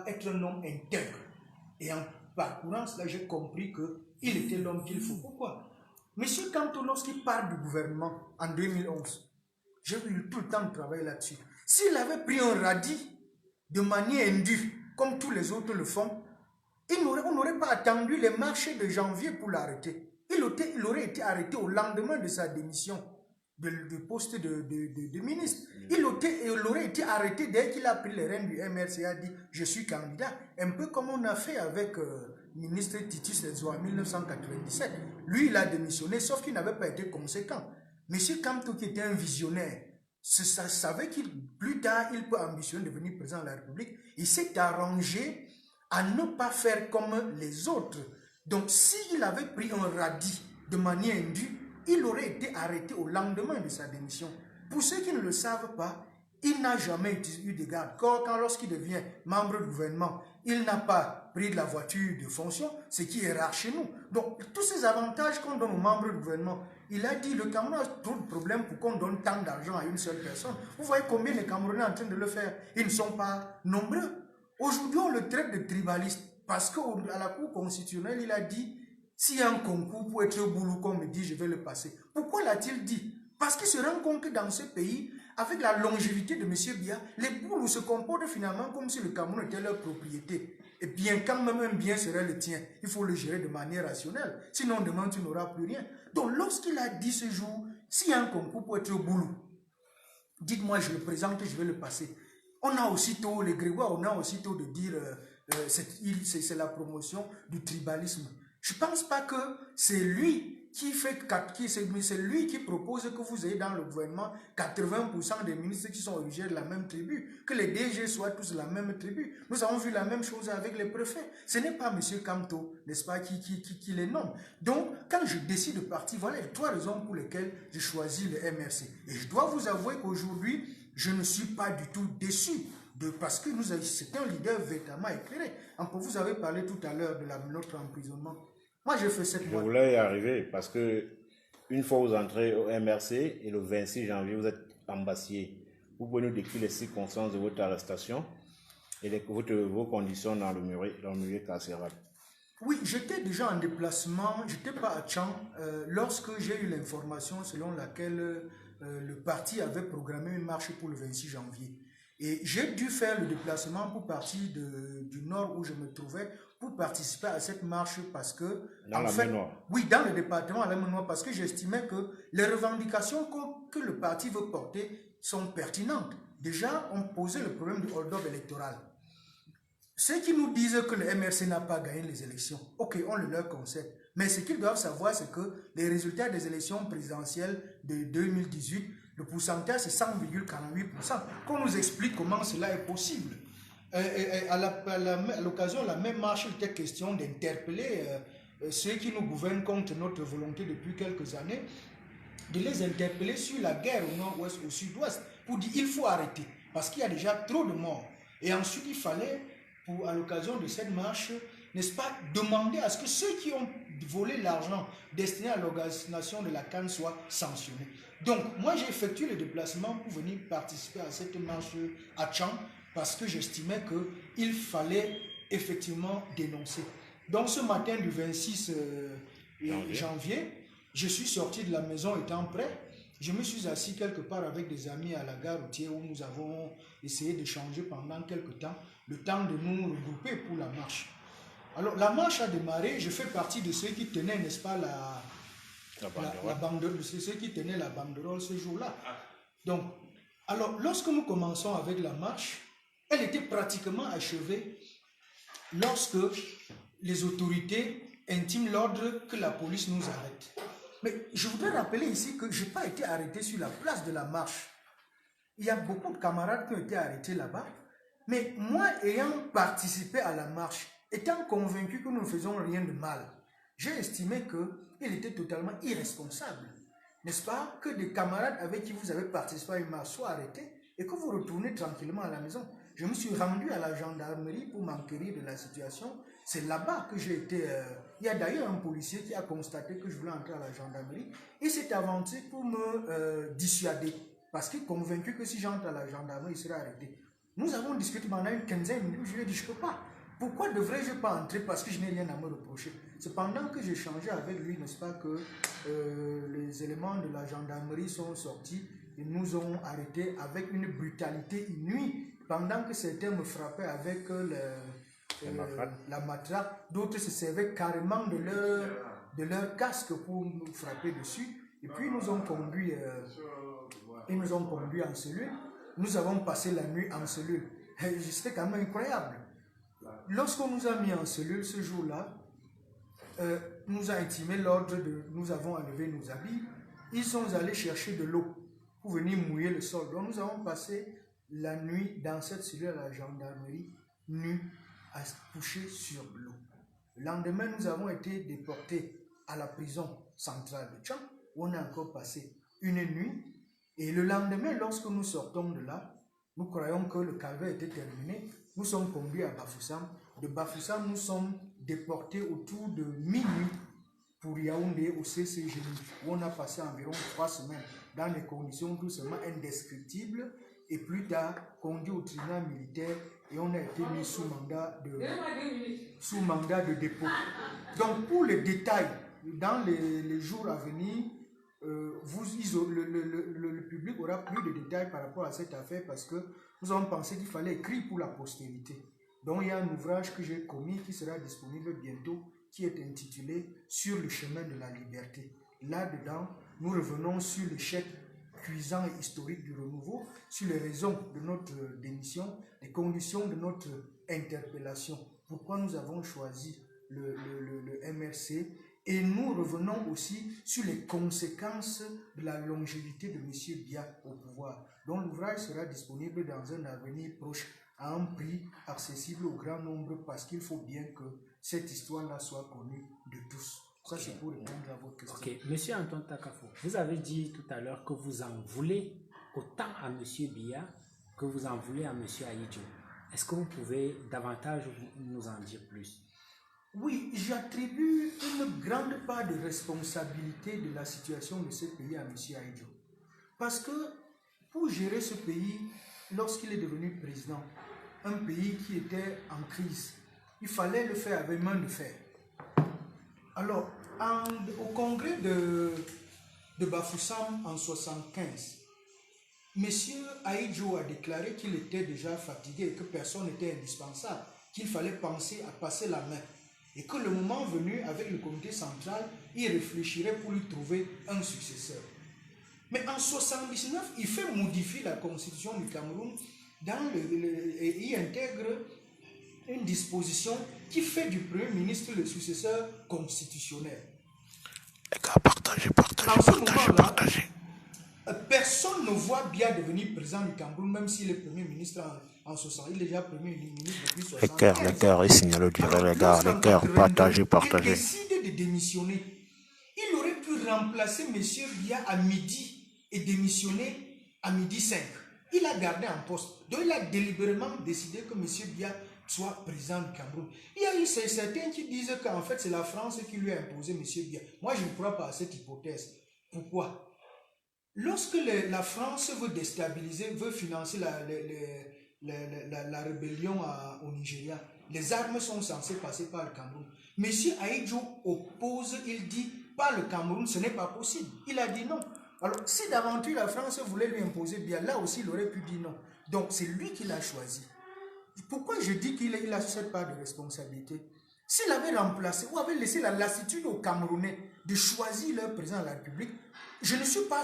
être un homme intègre. Et en parcourant cela, j'ai compris qu'il était l'homme qu'il faut. Pourquoi? Monsieur Kamto, lorsqu'il part du gouvernement en 2011, j'ai eu tout le temps de travailler là-dessus. S'il avait pris un radis de manière indue, comme tous les autres le font, on n'aurait pas attendu les marchés de janvier pour l'arrêter. Il aurait été arrêté au lendemain de sa démission du poste de ministre. Il aurait été arrêté dès qu'il a pris les rênes du MRC et a dit « je suis candidat ». Un peu comme on a fait avec le ministre Titus Edzo en 1997. Lui, il a démissionné, sauf qu'il n'avait pas été conséquent. Monsieur Kamto, qui était un visionnaire, savait qu'il, plus tard, il peut ambitionner de devenir président de la République. Il s'est arrangé à ne pas faire comme les autres. Donc, s'il avait pris un radis de manière indue, il aurait été arrêté au lendemain de sa démission. Pour ceux qui ne le savent pas, il n'a jamais eu de garde. Lorsqu'il devient membre du gouvernement, il n'a pas pris de la voiture de fonction, ce qui est rare chez nous. Donc, tous ces avantages qu'on donne aux membres du gouvernement, il a dit, le Cameroun a trop de problèmes pour qu'on donne tant d'argent à une seule personne. Vous voyez combien les Camerounais sont en train de le faire. Ils ne sont pas nombreux. Aujourd'hui, on le traite de tribaliste parce qu'à la Cour constitutionnelle, il a dit, s'il y a un concours pour être boulou, comme me dit, je vais le passer. Pourquoi l'a-t-il dit? Parce qu'il se rend compte que dans ce pays, avec la longévité de M. Biya, les boulous se comportent finalement comme si le Cameroun était leur propriété. Et bien, quand même un bien serait le tien, il faut le gérer de manière rationnelle. Sinon, demain, tu n'auras plus rien. Donc, lorsqu'il a dit ce jour, s'il y a un concours pour être boulou, dites-moi, je le présente et je vais le passer. On a aussitôt, les Grégoire, on a aussitôt de dire, c'est la promotion du tribalisme. Je ne pense pas que c'est lui c'est lui qui propose que vous ayez dans le gouvernement 80% des ministres qui sont originaires de la même tribu, que les DG soient tous de la même tribu. Nous avons vu la même chose avec les préfets. Ce n'est pas M. Kamto, n'est-ce pas, qui les nomme. Donc, quand je décide de partir, voilà les trois raisons pour lesquelles j'ai choisi le MRC. Et je dois vous avouer qu'aujourd'hui, je ne suis pas du tout déçu. Parce que c'est un leader véritablement éclairé. Vous avez parlé tout à l'heure de notre emprisonnement. Moi, j'ai fait 7 mois. Je voulais y arriver parce que une fois vous entrez au MRC et le 26 janvier, vous êtes ambassier. Vous pouvez nous décrire les circonstances de votre arrestation et vos conditions dans le milieu carcéral. Oui, j'étais déjà en déplacement, je n'étais pas à Tchang lorsque j'ai eu l'information selon laquelle le parti avait programmé une marche pour le 26 janvier. Et j'ai dû faire le déplacement pour partir du nord où je me trouvais pour participer à cette marche parce que... Dans la Maine-Noire. Oui, dans le département à la Maine-Noire parce que j'estimais que les revendications que le parti veut porter sont pertinentes. Déjà, on posait le problème du hold-up électoral. Ceux qui nous disent que le MRC n'a pas gagné les élections, ok, on le leur concède. Mais ce qu'ils doivent savoir, c'est que les résultats des élections présidentielles de 2018, le pourcentage c'est 100,48%. Qu'on nous explique comment cela est possible. À l'occasion de la même marche, il était question d'interpeller ceux qui nous gouvernent contre notre volonté depuis quelques années, de les interpeller sur la guerre au nord-ouest, au sud-ouest, pour dire qu'il faut arrêter, parce qu'il y a déjà trop de morts. Et ensuite, il fallait, à l'occasion de cette marche, n'est-ce pas, demander à ce que ceux qui ont volé l'argent destiné à l'organisation de la CAN soient sanctionnés. Donc, moi, j'ai effectué le déplacement pour venir participer à cette marche à Tchang, parce que j'estimais qu'il fallait effectivement dénoncer. Donc ce matin du 26 janvier, je suis sorti de la maison étant prêt. Je me suis assis quelque part avec des amis à la gare routière où nous avons essayé d'échanger pendant quelques temps, le temps de nous regrouper pour la marche. Alors la marche a démarré, je fais partie de ceux qui tenaient, n'est-ce pas, la banderole, ceux qui tenaient la banderole ce jour-là. Donc, alors lorsque nous commençons avec la marche, elle était pratiquement achevée lorsque les autorités intiment l'ordre que la police nous arrête. Mais je voudrais rappeler ici que je n'ai pas été arrêté sur la place de la marche. Il y a beaucoup de camarades qui ont été arrêtés là-bas. Mais moi, ayant participé à la marche, étant convaincu que nous ne faisons rien de mal, j'ai estimé qu'il était totalement irresponsable, n'est-ce pas, que des camarades avec qui vous avez participé à une marche soient arrêtés et que vous retournez tranquillement à la maison. Je me suis rendu à la gendarmerie pour m'enquérir de la situation. C'est là-bas que j'ai été... il y a d'ailleurs un policier qui a constaté que je voulais entrer à la gendarmerie et s'est avancé pour me dissuader parce qu'il est convaincu que si j'entre à la gendarmerie, il sera arrêté. Nous avons discuté pendant une quinzaine de minutes, je lui ai dit, je ne peux pas. Pourquoi devrais-je pas entrer parce que je n'ai rien à me reprocher? C'est pendant que j'échangeais avec lui, n'est-ce pas, que les éléments de la gendarmerie sont sortis et nous ont arrêtés avec une brutalité inouïe. Pendant que certains me frappaient avec la matraque, d'autres se servaient carrément de leur casque pour nous frapper dessus. Et puis ils nous ont conduits en cellule. Nous avons passé la nuit en cellule. C'était quand même incroyable. Lorsqu'on nous a mis en cellule ce jour-là, nous a intimé l'ordre de... Nous avons enlevé nos habits. Ils sont allés chercher de l'eau pour venir mouiller le sol. Donc nous avons passé la nuit dans cette cellule à la gendarmerie, nus, à se coucher sur l'eau. Le lendemain, nous avons été déportés à la prison centrale de Tchang, où on a encore passé une nuit. Et le lendemain, lorsque nous sortons de là, nous croyons que le calvaire était terminé. Nous sommes conduits à Bafoussam. De Bafoussam, nous sommes déportés autour de minuit pour Yaoundé au CCG, où on a passé environ 3 semaines dans des conditions tout simplement indescriptibles. Et plus tard, conduit au tribunal militaire et on a été mis sous mandat de dépôt. Donc, pour les détails, dans les jours à venir, le public aura plus de détails par rapport à cette affaire parce que nous avons pensé qu'il fallait écrire pour la postérité. Donc, il y a un ouvrage que j'ai commis qui sera disponible bientôt qui est intitulé « Sur le chemin de la liberté ». Là-dedans, nous revenons sur l'échec cuisant et historique du renouveau, sur les raisons de notre démission, les conditions de notre interpellation, pourquoi nous avons choisi le MRC, et nous revenons aussi sur les conséquences de la longévité de M. Biya au pouvoir, dont l'ouvrage sera disponible dans un avenir proche à un prix accessible au grand nombre parce qu'il faut bien que cette histoire-là soit connue de tous. Ça, c'est pour répondre à votre question. Ok, Monsieur Antoine Takafo, vous avez dit tout à l'heure que vous en voulez autant à M. Biya que vous en voulez à M. Ahidjo. Est-ce que vous pouvez davantage nous en dire plus? Oui, j'attribue une grande part de responsabilité de la situation de ce pays à M. Ahidjo. Parce que pour gérer ce pays, lorsqu'il est devenu président, un pays qui était en crise, il fallait le faire avec main de fer. Alors, au congrès de Bafoussam en 1975, M. Ahidjo a déclaré qu'il était déjà fatigué et que personne n'était indispensable, qu'il fallait penser à passer la main. Et que le moment venu, avec le comité central, il réfléchirait pour lui trouver un successeur. Mais en 1979, il fait modifier la constitution du Cameroun et il intègre une disposition qui fait du Premier ministre le successeur constitutionnel. Les gars, partagez. Personne ne voit bien devenir président du Cameroun, même s'il est Premier ministre en 60. Il est déjà Premier ministre depuis 60. Les cœurs, il signale du les gars, les cœurs, partagez. Il décide de démissionner. Il aurait pu remplacer M. Biya à midi et démissionner à midi 5. Il a gardé en poste. Donc il a délibérément décidé que M. Biya soit président du Cameroun. Il y a eu certains qui disent qu'en fait c'est la France qui lui a imposé M. Biya. Moi je ne crois pas à cette hypothèse. Pourquoi? Lorsque la France veut déstabiliser, veut financer la rébellion au Nigeria. Les armes sont censées passer par le Cameroun. Monsieur Ahidjo oppose, il dit, par le Cameroun, ce n'est pas possible. Il a dit non. Alors, si d'aventure la France voulait lui imposer bien, là aussi, il aurait pu dire non. Donc, c'est lui qui l'a choisi. Pourquoi je dis qu'il a cette part de responsabilité? S'il avait remplacé ou avait laissé la lassitude aux Camerounais de choisir leur président de la République, je ne suis pas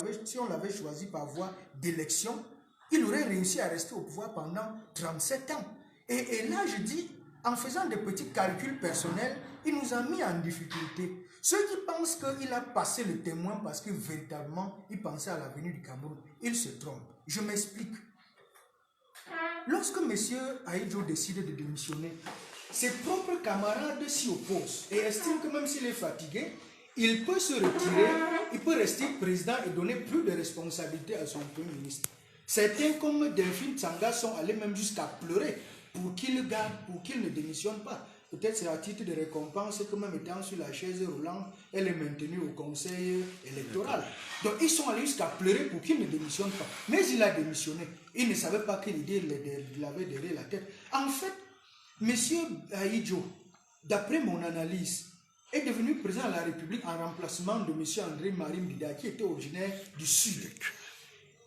sûr que si on l'avait choisi par voie d'élection, il aurait réussi à rester au pouvoir pendant 37 ans. Et là, je dis, en faisant des petits calculs personnels, il nous a mis en difficulté. Ceux qui pensent qu'il a passé le témoin parce que véritablement, il pensait à l'avenir du Cameroun, ils se trompent. Je m'explique. Lorsque M. Ahidjo décide de démissionner, ses propres camarades s'y opposent et estiment que même s'il est fatigué, il peut se retirer, il peut rester président et donner plus de responsabilités à son premier ministre. Certains, comme Delphine Tsanga, sont allés même jusqu'à pleurer pour qu'il garde, pour qu'il ne démissionne pas. Peut-être c'est à titre de récompense que même étant sur la chaise roulante, elle est maintenue au conseil électoral. Donc ils sont allés jusqu'à pleurer pour qu'il ne démissionne pas. Mais il a démissionné. Il ne savait pas quelle idée il avait derrière la tête. En fait, M. Ahidjo, d'après mon analyse, est devenu président de la République en remplacement de M. André-Marie Mbida, qui était originaire du Sud.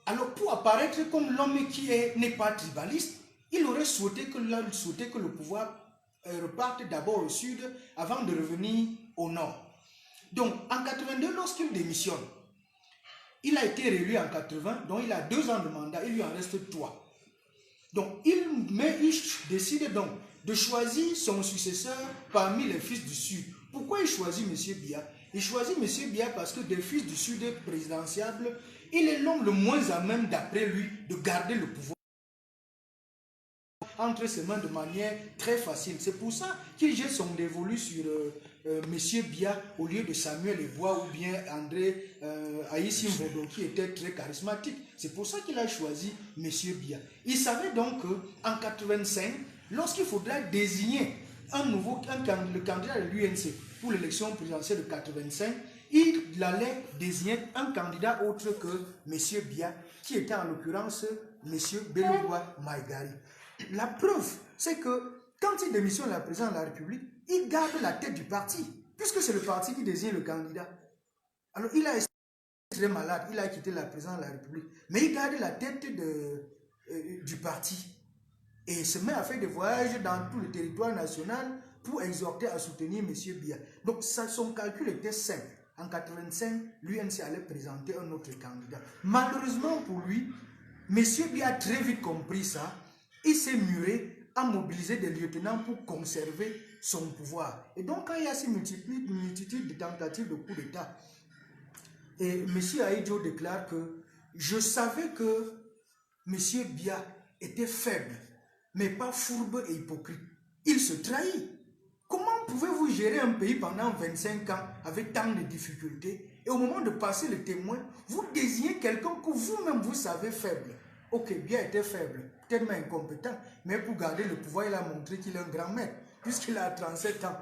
Alors, pour apparaître comme l'homme qui n'est pas tribaliste, il aurait souhaité que le pouvoir reparte d'abord au Sud avant de revenir au Nord. Donc, en 82, lorsqu'il démissionne, il a été réélu en 80, donc il a 2 ans de mandat, il lui en reste 3. Donc, il décide donc de choisir son successeur parmi les fils du Sud. Pourquoi il choisit M. Biya? Il choisit M. Biya parce que des fils du Sud présidentiables, il est l'homme le moins à même, d'après lui, de garder le pouvoir entre ses mains de manière très facile. C'est pour ça qu'il jette son dévolu sur M. Biya au lieu de Samuel Ebois ou bien André Aïssim Bodo, qui était très charismatique. C'est pour ça qu'il a choisi M. Biya. Il savait donc qu'en 85, lorsqu'il faudra désigner le candidat de l'UNC pour l'élection présidentielle de 85, il allait désigner un candidat autre que M. Biya, qui était en l'occurrence M. Beloua Maïgari. La preuve, c'est que quand il démissionne la présidence de la République, il garde la tête du parti, puisque c'est le parti qui désigne le candidat. Alors il a été très malade, il a quitté la présidence de la République, mais il garde la tête du parti et se met à faire des voyages dans tout le territoire national pour exhorter à soutenir M. Biya. Donc son calcul était simple. En 85, l'UNC allait présenter un autre candidat. Malheureusement pour lui, M. Biya a très vite compris ça. Il s'est muré à mobiliser des lieutenants pour conserver son pouvoir. Et donc, quand il y a ces multitudes de tentatives de coup d'État, et M. Ahidjo déclare que je savais que M. Biya était faible, mais pas fourbe et hypocrite. Il se trahit. Comment pouvez-vous gérer un pays pendant 25 ans avec tant de difficultés et au moment de passer le témoin, vous désignez quelqu'un que vous-même vous savez faible? Ok, Biya était faible, tellement incompétent, mais pour garder le pouvoir, il a montré qu'il est un grand maître, puisqu'il a 37 ans.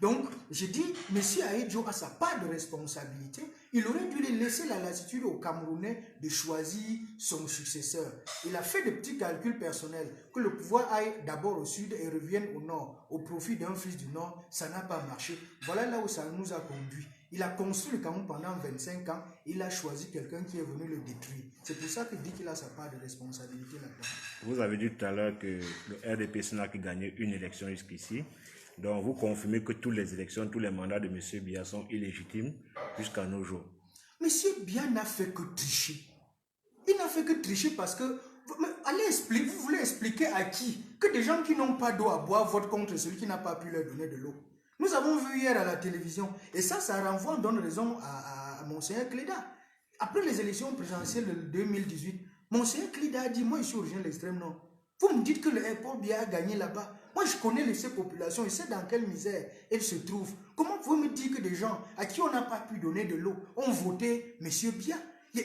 Donc, je dis, M. Ahidjo a sa part de responsabilité. Il aurait dû laisser la lassitude aux Camerounais de choisir son successeur. Il a fait des petits calculs personnels, que le pouvoir aille d'abord au sud et revienne au nord, au profit d'un fils du nord. Ça n'a pas marché. Voilà là où ça nous a conduit. Il a construit le Cameroun pendant 25 ans. Il a choisi quelqu'un qui est venu le détruire. C'est pour ça qu'il dit qu'il a sa part de responsabilité là-dedans. Vous avez dit tout à l'heure que le RDPC n'a que gagné une élection jusqu'ici. Donc vous confirmez que toutes les élections, tous les mandats de M. Biya sont illégitimes jusqu'à nos jours. M. Biya n'a fait que tricher. Il n'a fait que tricher parce que... Allez expliquer, vous voulez expliquer à qui que des gens qui n'ont pas d'eau à boire votent contre celui qui n'a pas pu leur donner de l'eau. Nous avons vu hier à la télévision, et ça renvoie, donne raison à Monseigneur Cléda. Après les élections présidentielles de 2018, Monseigneur Cléda a dit, moi je suis originaire de l'extrême nord. Vous me dites que le Paul Biya a gagné là-bas. Moi je connais ces populations, je sais dans quelle misère elles se trouvent. Comment vous me dire que des gens à qui on n'a pas pu donner de l'eau ont voté M. Biya?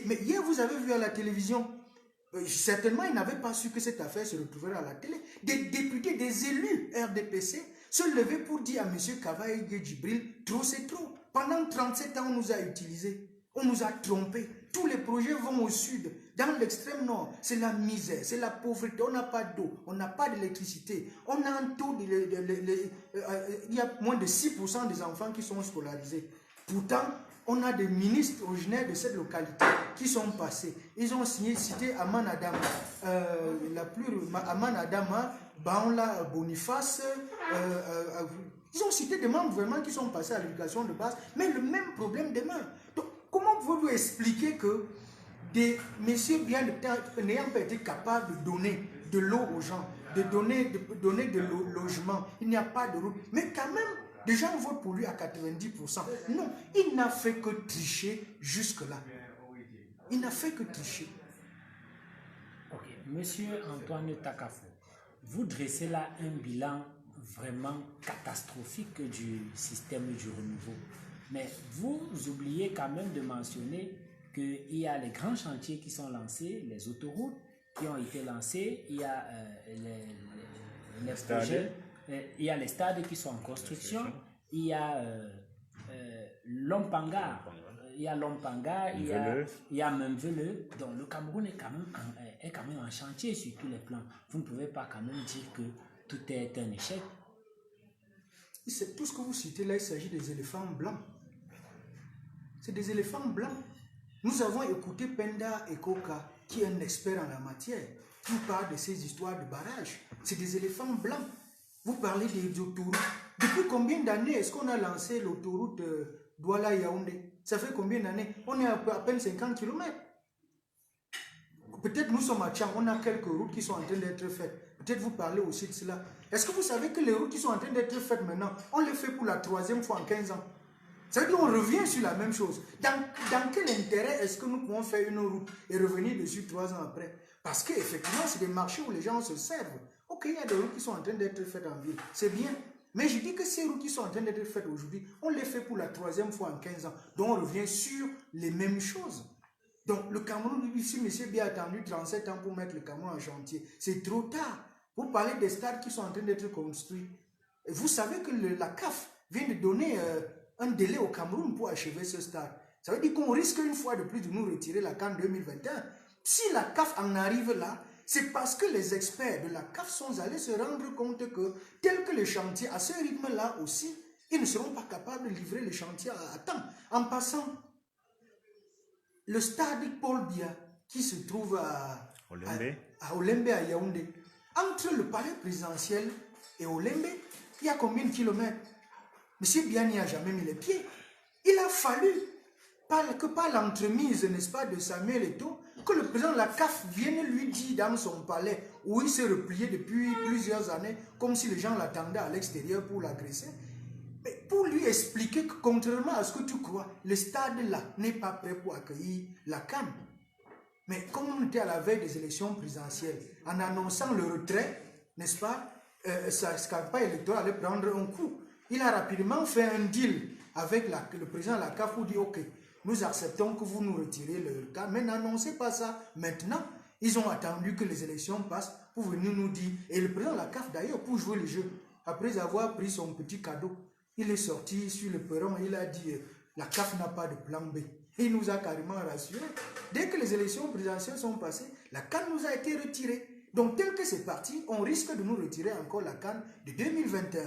Mais hier vous avez vu à la télévision, certainement ils n'avaient pas su que cette affaire se retrouverait à la télé. Des députés, des élus RDPC se lever pour dire à M. Kavaï Djibril, trop c'est trop. Pendant 37 ans, on nous a utilisés, on nous a trompés. Tous les projets vont au sud. Dans l'extrême nord, c'est la misère, c'est la pauvreté. On n'a pas d'eau, on n'a pas d'électricité. On a un taux il y a moins de 6% des enfants qui sont scolarisés. Pourtant, on a des ministres originaires de cette localité qui sont passés. Ils ont cité Aman Adama, Aman Adama, Baonla Boniface. Ils ont cité des membres vraiment qui sont passés à l'éducation de base, mais le même problème demeure. Donc, comment pouvez-vous expliquer que des messieurs bien n'ayant pas été capables de donner de l'eau aux gens, de donner de logement, il n'y a pas de route, mais quand même, des gens votent pour lui à 90%. Non, il n'a fait que tricher jusque-là. Il n'a fait que tricher. Ok, Monsieur Antoine Takafo, vous dressez là un bilan vraiment catastrophique du système du renouveau. Mais vous oubliez quand même de mentionner qu'il y a les grands chantiers qui sont lancés, les autoroutes qui ont été lancées, il y a les projets, il y a les stades qui sont en construction, il y a Lompanga, il y a Memvele. Donc le Cameroun est quand même en chantier sur tous les plans. Vous ne pouvez pas quand même dire que tout est un échec. Tout ce que vous citez là, il s'agit des éléphants blancs. C'est des éléphants blancs. Nous avons écouté Penda Ekoka, qui est un expert en la matière, qui parle de ces histoires de barrages. C'est des éléphants blancs. Vous parlez des autoroutes. Depuis combien d'années est-ce qu'on a lancé l'autoroute Douala-Yaoundé? Ça fait combien d'années? On est à peine 50 km. Peut-être nous sommes à Tchang, on a quelques routes qui sont en train d'être faites. Peut-être vous parlez aussi de cela. Est-ce que vous savez que les routes qui sont en train d'être faites maintenant, on les fait pour la 3e fois en 15 ans? Ça veut dire qu'on revient sur la même chose. Dans quel intérêt est-ce que nous pouvons faire une route et revenir dessus 3 ans après? Parce qu'effectivement, c'est des marchés où les gens se servent. Ok, il y a des routes qui sont en train d'être faites en ville. C'est bien. Mais je dis que ces routes qui sont en train d'être faites aujourd'hui, on les fait pour la 3e fois en 15 ans. Donc on revient sur les mêmes choses. Donc le Cameroun, si monsieur bien attendu 37 ans pour mettre le Cameroun en chantier, c'est trop tard. Vous parlez des stades qui sont en train d'être construits. Et vous savez que la CAF vient de donner un délai au Cameroun pour achever ce stade. Ça veut dire qu'on risque une fois de plus de nous retirer la CAN 2021. Si la CAF en arrive là, c'est parce que les experts de la CAF sont allés se rendre compte que, tel que les chantiers, à ce rythme-là aussi, ils ne seront pas capables de livrer les chantiers à temps. En passant, le stade Paul Biya, qui se trouve à Olembe, à Yaoundé, entre le palais présidentiel et Olembe, il y a combien de kilomètres? Monsieur Biya n'y a jamais mis les pieds. Il a fallu que par l'entremise, n'est-ce pas, de Samuel Eto'o, que le président de la CAF vienne lui dire dans son palais, où il s'est replié depuis plusieurs années, comme si les gens l'attendaient à l'extérieur pour l'agresser, mais pour lui expliquer que contrairement à ce que tu crois, le stade là n'est pas prêt pour accueillir la CAN. Mais comme on était à la veille des élections présidentielles, en annonçant le retrait, n'est-ce pas, sa campagne électorale allait prendre un coup. Il a rapidement fait un deal avec le président de la CAF pour dire ok, nous acceptons que vous nous retirez le cas, mais n'annoncez pas ça maintenant. Ils ont attendu que les élections passent pour venir nous dire, et le président de la CAF d'ailleurs, pour jouer le jeu, après avoir pris son petit cadeau, il est sorti sur le perron et il a dit la CAF n'a pas de plan B. Et il nous a carrément rassurés. Dès que les élections présidentielles sont passées, la CAN nous a été retirée. Donc tel que c'est parti, on risque de nous retirer encore la CAN de 2021.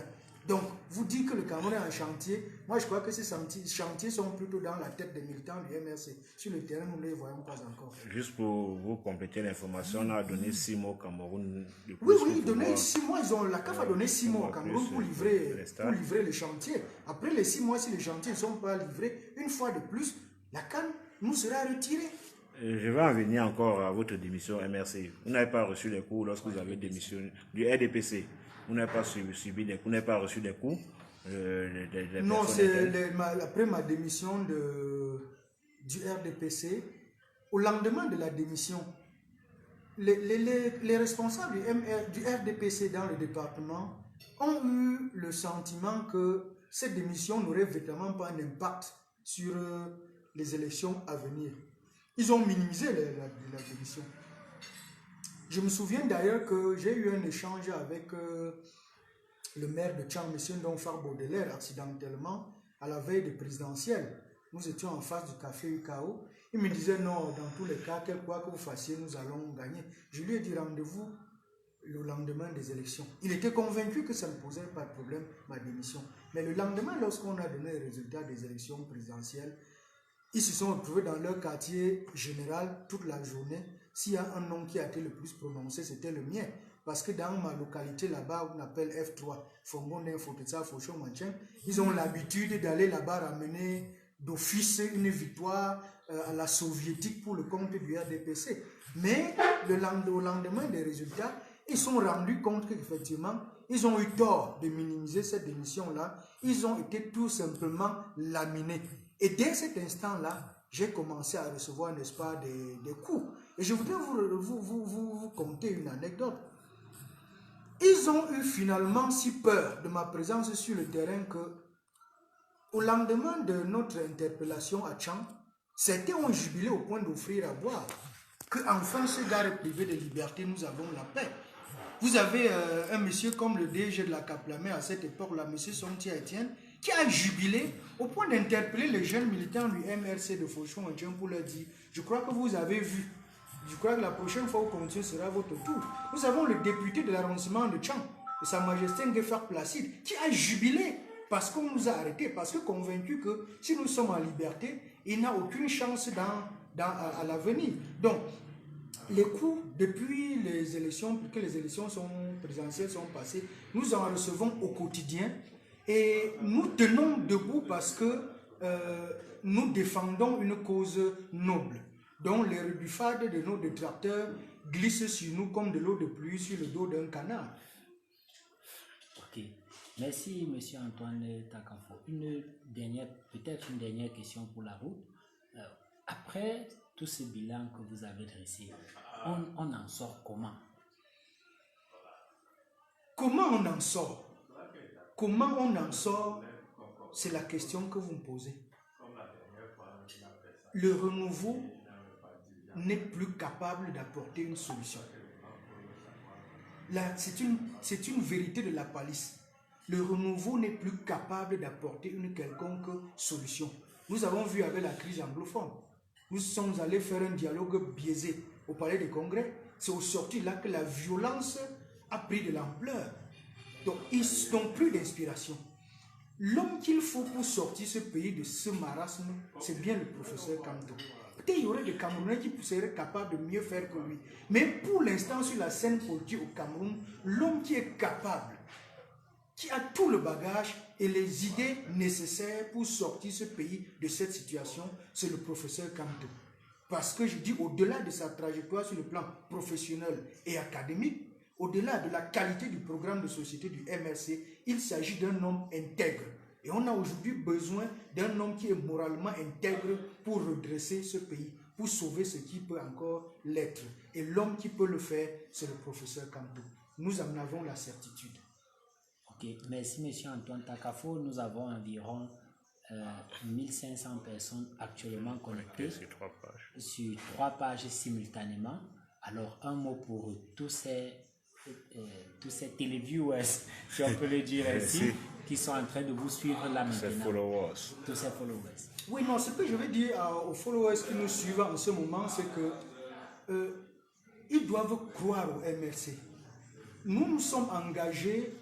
Donc, vous dites que le Cameroun est en chantier. Moi, je crois que ces chantiers sont plutôt dans la tête des militants du MRC. Sur le terrain, nous ne les voyons pas encore. Juste pour vous compléter l'information, on a donné 6 mois au Cameroun. Oui, donné 6 mois. La CAF a donné 6 mois au Cameroun pour livrer les chantiers. Après les 6 mois, si les chantiers ne sont pas livrés, une fois de plus, la CAN nous sera retirée. Je vais en venir encore à votre démission MRC. Vous n'avez pas reçu les coups lorsque vous avez démissionné du RDPC. Vous n'avez pas subi des coups, vous n'avez pas reçu des coups. Non, c'est après ma démission du RDPC, au lendemain de la démission, les responsables du RDPC dans le département ont eu le sentiment que cette démission n'aurait vraiment pas un impact sur les élections à venir. Ils ont minimisé la démission. Je me souviens d'ailleurs que j'ai eu un échange avec le maire de Tchang, M. Ndonfar Baudelaire, accidentellement, à la veille des présidentielles. Nous étions en face du café UKO. Il me disait non, dans tous les cas, quel quoi que vous fassiez, nous allons gagner. Je lui ai dit rendez-vous le lendemain des élections. Il était convaincu que ça ne posait pas de problème, ma démission. Mais le lendemain, lorsqu'on a donné les résultats des élections présidentielles, ils se sont retrouvés dans leur quartier général toute la journée. S'il y a un nom qui a été le plus prononcé, c'était le mien. Parce que dans ma localité là-bas, on appelle F3, Fongonde, Fotetsa, Fauchon, Manchen, ils ont l'habitude d'aller là-bas ramener d'office une victoire à la soviétique pour le compte du RDPC. Mais au lendemain des résultats, ils sont rendus compte qu'effectivement, ils ont eu tort de minimiser cette démission-là. Ils ont été tout simplement laminés. Et dès cet instant-là, j'ai commencé à recevoir, n'est-ce pas, des coups. Et je voudrais vous conter une anecdote. Ils ont eu finalement si peur de ma présence sur le terrain que, au lendemain de notre interpellation à Tchang, certains ont jubilé au point d'offrir à boire. Qu'enfin, ce gare privé de liberté, nous avons la paix. Vous avez un monsieur comme le DG de la Caplamé à cette époque-là, monsieur Sontia Etienne, qui a jubilé au point d'interpeller les jeunes militants du MRC de Fauchon-Tchang pour leur dire, je crois que vous avez vu, je crois que la prochaine fois vous continuez sera votre tour. Nous avons le député de l'arrondissement de Tchang, de Sa Majesté Ngefar Placide, qui a jubilé parce qu'on nous a arrêtés, parce que convaincu que si nous sommes en liberté, il n'a aucune chance à l'avenir. Donc, les coups, depuis les élections, que les élections présidentielles sont passées, nous en recevons au quotidien et nous tenons debout parce que nous défendons une cause noble, dont les rebuffades de nos détracteurs glissent sur nous comme de l'eau de pluie sur le dos d'un canard. Ok, merci monsieur Antoine Takafo. Peut-être une dernière question pour la route. Après tout ce bilan que vous avez dressé, on en sort comment? Comment on en sort? Comment on en sort? C'est la question que vous me posez. Le renouveau n'est plus capable d'apporter une solution. C'est une vérité de la palisse. Le renouveau n'est plus capable d'apporter une quelconque solution. Nous avons vu avec la crise anglophone. Nous sommes allés faire un dialogue biaisé au Palais des Congrès. C'est au sorti là que la violence a pris de l'ampleur. Donc, ils n'ont plus d'inspiration. L'homme qu'il faut pour sortir ce pays de ce marasme, c'est bien le professeur Kamto. Peut-être qu'il y aurait des Camerounais qui seraient capables de mieux faire que lui. Mais pour l'instant, sur la scène politique au Cameroun, l'homme qui est capable, qui a tout le bagage et les idées nécessaires pour sortir ce pays de cette situation, c'est le professeur Kamto. Parce que je dis, au-delà de sa trajectoire sur le plan professionnel et académique, au-delà de la qualité du programme de société du MRC, il s'agit d'un homme intègre. Et on a aujourd'hui besoin d'un homme qui est moralement intègre pour redresser ce pays, pour sauver ce qui peut encore l'être. Et l'homme qui peut le faire, c'est le professeur Kamto. Nous en avons la certitude. Ok, merci monsieur Antoine Takafo. Nous avons environ 1500 personnes actuellement connectées sur 3 pages simultanément. Alors, un mot pour tous ces téléviewers, si on peut le dire ainsi, qui sont en train de vous suivre là maintenant. Tous ces followers. Oui, non, ce que je veux dire aux followers qui nous suivent en ce moment, c'est que ils doivent croire au MRC. Nous nous sommes engagés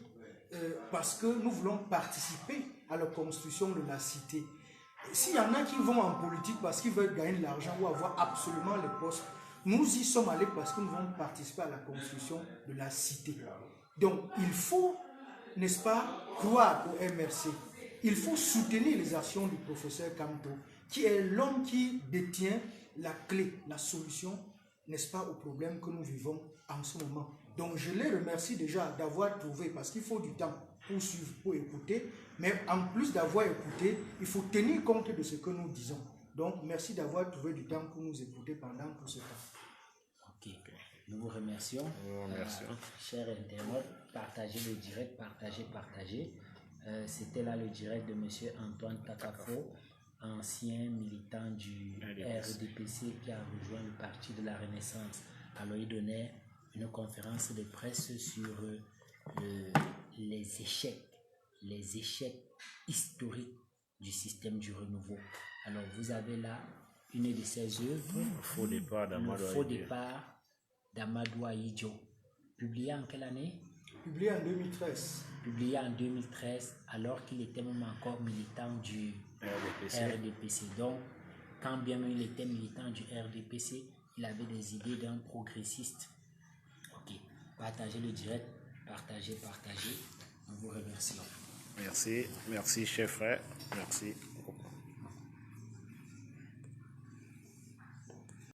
parce que nous voulons participer à la construction de la cité. S'il y en a qui vont en politique parce qu'ils veulent gagner de l'argent ou avoir absolument les postes, nous y sommes allés parce que nous voulons participer à la construction de la cité. Donc, il faut, n'est-ce pas, croire au MRC. Il faut soutenir les actions du professeur Kamto, qui est l'homme qui détient la clé, la solution, n'est-ce pas, au problème que nous vivons en ce moment. Donc, je les remercie déjà d'avoir trouvé, parce qu'il faut du temps pour suivre, pour écouter, mais en plus d'avoir écouté, il faut tenir compte de ce que nous disons. Donc, merci d'avoir trouvé du temps pour nous écouter pendant tout ce temps. Ok, nous vous remercions. Chers internautes, partagez le direct, partagez. C'était là le direct de monsieur Antoine Takafo, ancien militant du RDPC qui a rejoint le parti de la Renaissance. Alors, il donnait une conférence de presse sur les échecs historiques du système du renouveau. Alors, vous avez là une de ses œuvres, Le faux départ Le d'Amadou faux Ahidjo. départ d'Amadou Ahidjo, publié en quelle année? Publié en 2013. Publié en 2013, alors qu'il était même encore militant du RDPC. Donc, quand bien même il était militant du RDPC, il avait des idées d'un progressiste. Ok, partagez le direct, partagez. Nous vous remercions. Merci, merci chef frère, merci.